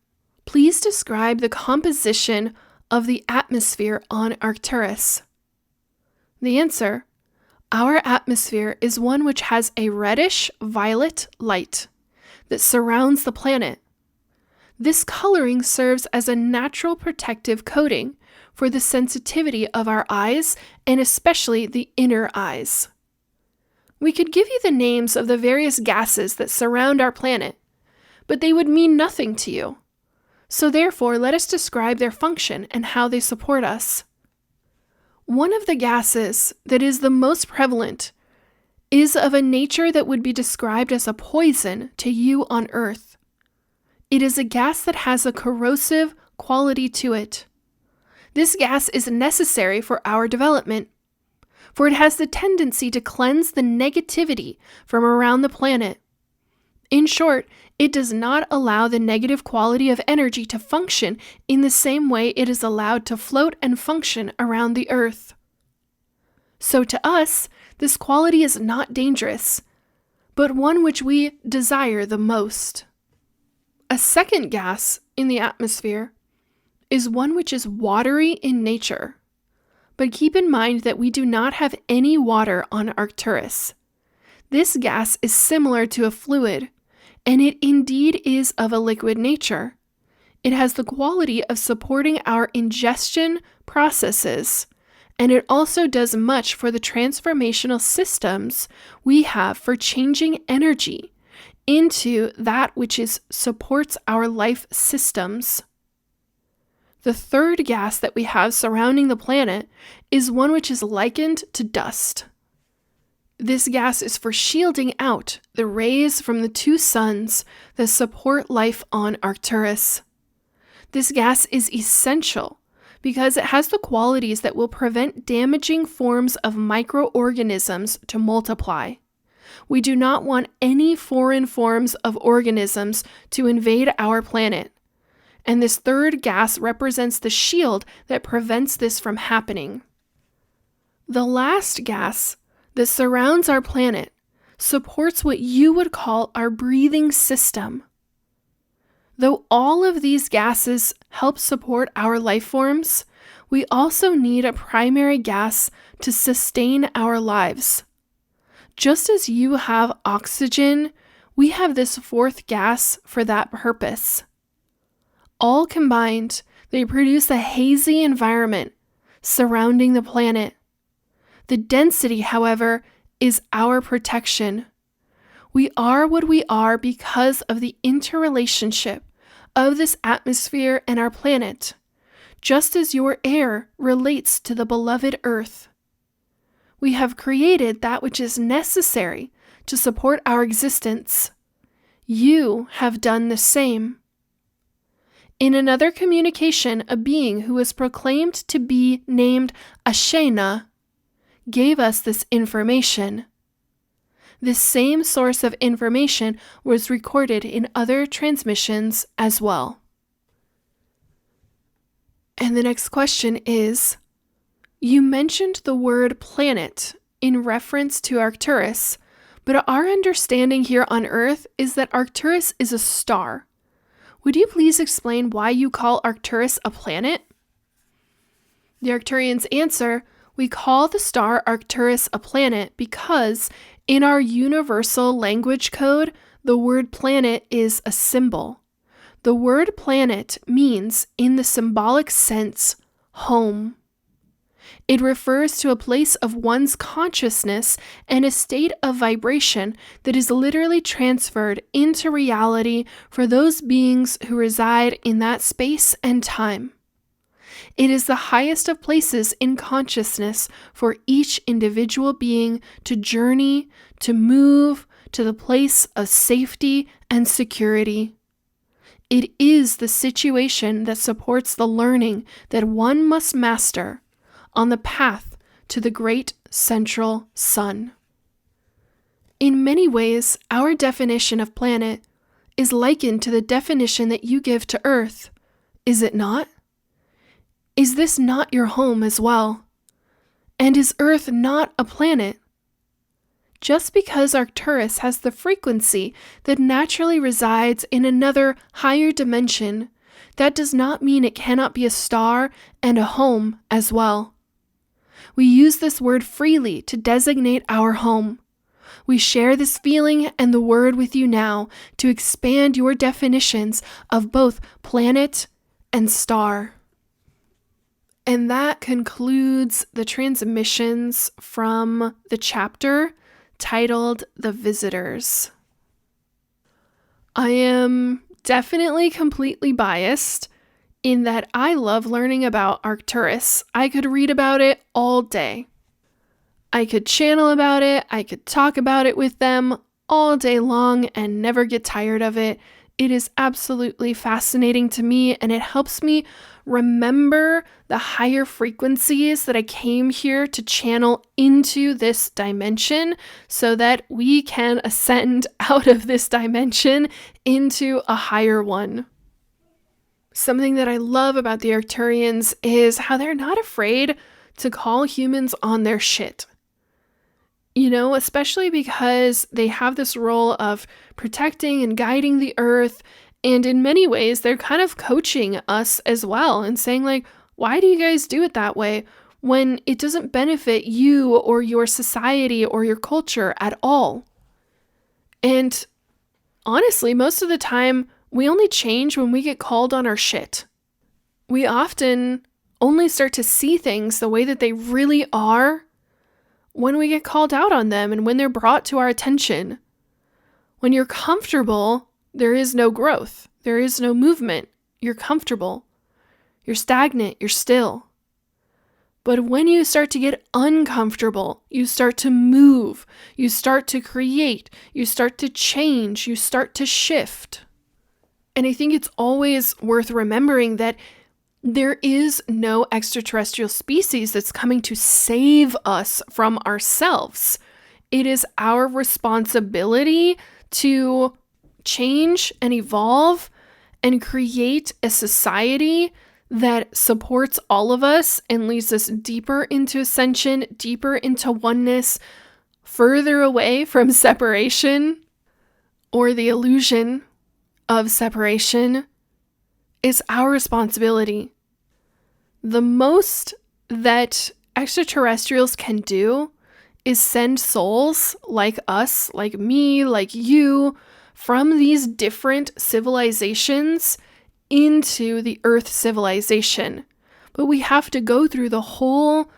Speaker 1: Please describe the composition of the atmosphere on Arcturus. The answer. Our atmosphere is one which has a reddish-violet light that surrounds the planet. This coloring serves as a natural protective coating for the sensitivity of our eyes, and especially the inner eyes. We could give you the names of the various gases that surround our planet, but they would mean nothing to you. So therefore, let us describe their function and how they support us. One of the gases that is the most prevalent is of a nature that would be described as a poison to you on Earth. It is a gas that has a corrosive quality to it. This gas is necessary for our development, for it has the tendency to cleanse the negativity from around the planet. In short, it does not allow the negative quality of energy to function in the same way it is allowed to float and function around the Earth. So to us, this quality is not dangerous, but one which we desire the most. A second gas in the atmosphere is one which is watery in nature. But keep in mind that we do not have any water on Arcturus. This gas is similar to a fluid, and it indeed is of a liquid nature. It has the quality of supporting our ingestion processes, and it also does much for the transformational systems we have for changing energy into that which supports our life systems. The third gas that we have surrounding the planet is one which is likened to dust. This gas is for shielding out the rays from the two suns that support life on Arcturus. This gas is essential because it has the qualities that will prevent damaging forms of microorganisms to multiply. We do not want any foreign forms of organisms to invade our planet. And this third gas represents the shield that prevents this from happening. The last gas that surrounds our planet supports what you would call our breathing system. Though all of these gases help support our life forms, we also need a primary gas to sustain our lives. Just as you have oxygen, we have this fourth gas for that purpose. All combined, they produce a hazy environment surrounding the planet. The density, however, is our protection. We are what we are because of the interrelationship of this atmosphere and our planet, just as your air relates to the beloved Earth. We have created that which is necessary to support our existence. You have done the same. In another communication, a being who was proclaimed to be named Ashena gave us this information. This same source of information was recorded in other transmissions as well. And the next question is, you mentioned the word planet in reference to Arcturus, but our understanding here on Earth is that Arcturus is a star. Would you please explain why you call Arcturus a planet? The Arcturians answer, we call the star Arcturus a planet because in our universal language code, the word planet is a symbol. The word planet means, in the symbolic sense, home. It refers to a place of one's consciousness and a state of vibration that is literally transferred into reality for those beings who reside in that space and time. It is the highest of places in consciousness for each individual being to journey, to move to the place of safety and security. It is the situation that supports the learning that one must master on the path to the great central sun. In many ways, our definition of planet is likened to the definition that you give to Earth, is it not? Is this not your home as well? And is Earth not a planet? Just because Arcturus has the frequency that naturally resides in another higher dimension, that does not mean it cannot be a star and a home as well. We use this word freely to designate our home. We share this feeling and the word with you now to expand your definitions of both planet and star. And that concludes the transmissions from the chapter titled The Visitors. I am definitely completely biased in that I love learning about Arcturus. I could read about it all day. I could channel about it. I could talk about it with them all day long and never get tired of it. It is absolutely fascinating to me, and it helps me remember the higher frequencies that I came here to channel into this dimension so that we can ascend out of this dimension into a higher one. Something that I love about the Arcturians is how they're not afraid to call humans on their shit. You know, especially because they have this role of protecting and guiding the earth. And in many ways, they're kind of coaching us as well and saying like, why do you guys do it that way when it doesn't benefit you or your society or your culture at all? And honestly, most of the time, we only change when we get called on our shit. We often only start to see things the way that they really are when we get called out on them and when they're brought to our attention. When you're comfortable, there is no growth. There is no movement. You're comfortable. You're stagnant. You're still. But when you start to get uncomfortable, you start to move. You start to create. You start to change. You start to shift. And I think it's always worth remembering that there is no extraterrestrial species that's coming to save us from ourselves. It is our responsibility to change and evolve and create a society that supports all of us and leads us deeper into ascension, deeper into oneness, further away from separation or the illusion of separation. It's our responsibility. The most that extraterrestrials can do is send souls like us, like me, like you, from these different civilizations into the Earth civilization. But we have to go through the whole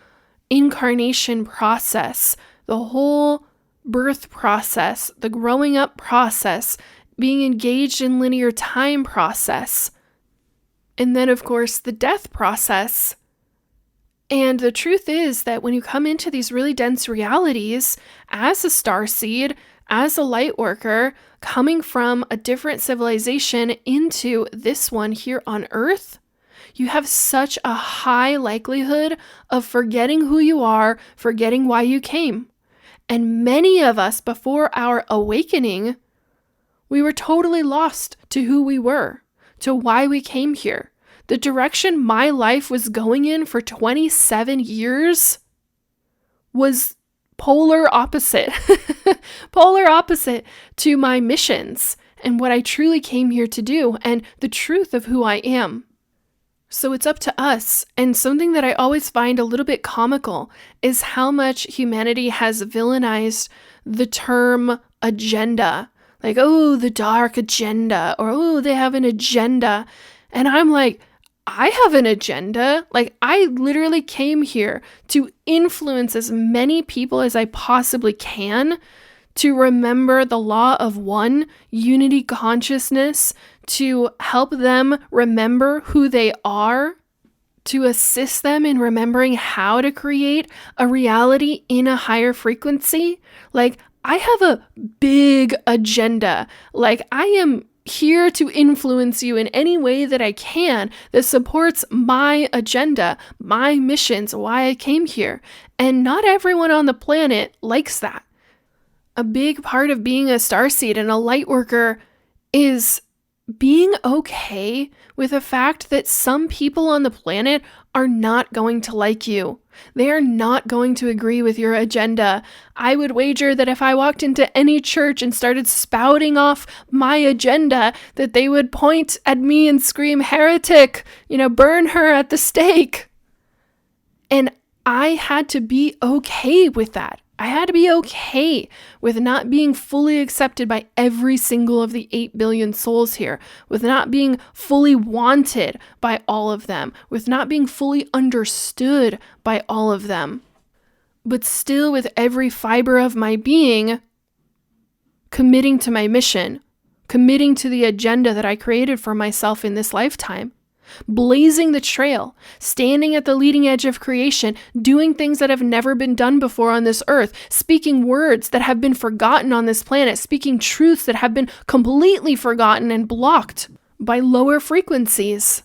Speaker 1: incarnation process, the whole birth process, the growing up process, being engaged in linear time process. And then, of course, the death process. And the truth is that when you come into these really dense realities, as a starseed, as a light worker, coming from a different civilization into this one here on Earth, you have such a high likelihood of forgetting who you are, forgetting why you came. And many of us, before our awakening, we were totally lost to who we were, to why we came here. The direction my life was going in for 27 years was polar opposite to my missions and what I truly came here to do and the truth of who I am. So it's up to us. And something that I always find a little bit comical is how much humanity has villainized the term agenda. Like, oh, the dark agenda, or oh, they have an agenda. And I'm like, I have an agenda. Like, I literally came here to influence as many people as I possibly can, to remember the law of one, unity consciousness, to help them remember who they are, to assist them in remembering how to create a reality in a higher frequency. Like, I have a big agenda. Like, I am here to influence you in any way that I can that supports my agenda, my missions, why I came here. And not everyone on the planet likes that. A big part of being a starseed and a light worker is being okay with the fact that some people on the planet are not going to like you. They are not going to agree with your agenda. I would wager that if I walked into any church and started spouting off my agenda, that they would point at me and scream, "Heretic, burn her at the stake." And I had to be okay with that. I had to be okay with not being fully accepted by every single of the 8 billion souls here, with not being fully wanted by all of them, with not being fully understood by all of them, but still with every fiber of my being committing to my mission, committing to the agenda that I created for myself in this lifetime. Blazing the trail, standing at the leading edge of creation, doing things that have never been done before on this earth, speaking words that have been forgotten on this planet, speaking truths that have been completely forgotten and blocked by lower frequencies.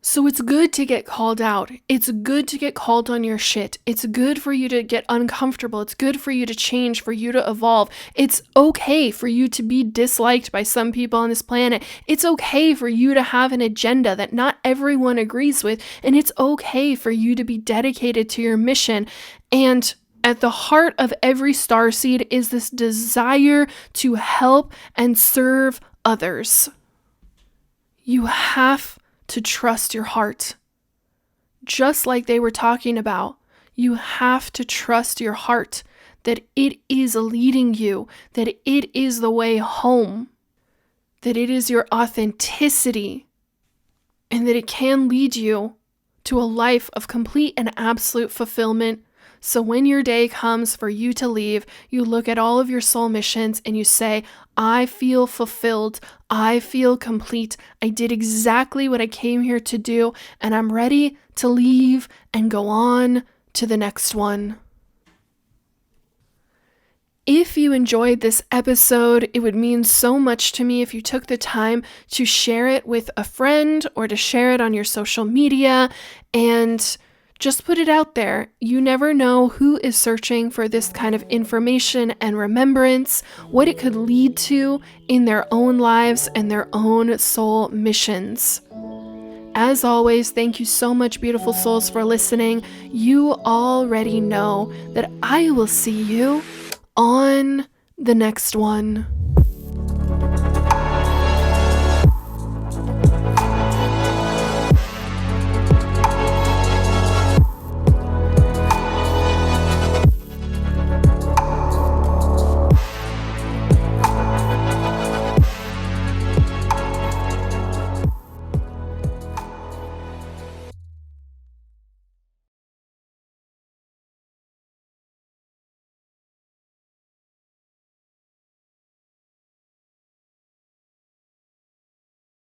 Speaker 1: So it's good to get called out. It's good to get called on your shit. It's good for you to get uncomfortable. It's good for you to change, for you to evolve. It's okay for you to be disliked by some people on this planet. It's okay for you to have an agenda that not everyone agrees with. And it's okay for you to be dedicated to your mission. And at the heart of every starseed is this desire to help and serve others. You have to trust your heart. Just like they were talking about, you have to trust your heart that it is leading you, that it is the way home, that it is your authenticity, and that it can lead you to a life of complete and absolute fulfillment. So when your day comes for you to leave, you look at all of your soul missions and you say, I feel fulfilled. I feel complete. I did exactly what I came here to do, and I'm ready to leave and go on to the next one. If you enjoyed this episode, it would mean so much to me if you took the time to share it with a friend or to share it on your social media and just put it out there. You never know who is searching for this kind of information and remembrance, what it could lead to in their own lives and their own soul missions. As always, thank you so much, beautiful souls, for listening. You already know that I will see you on the next one.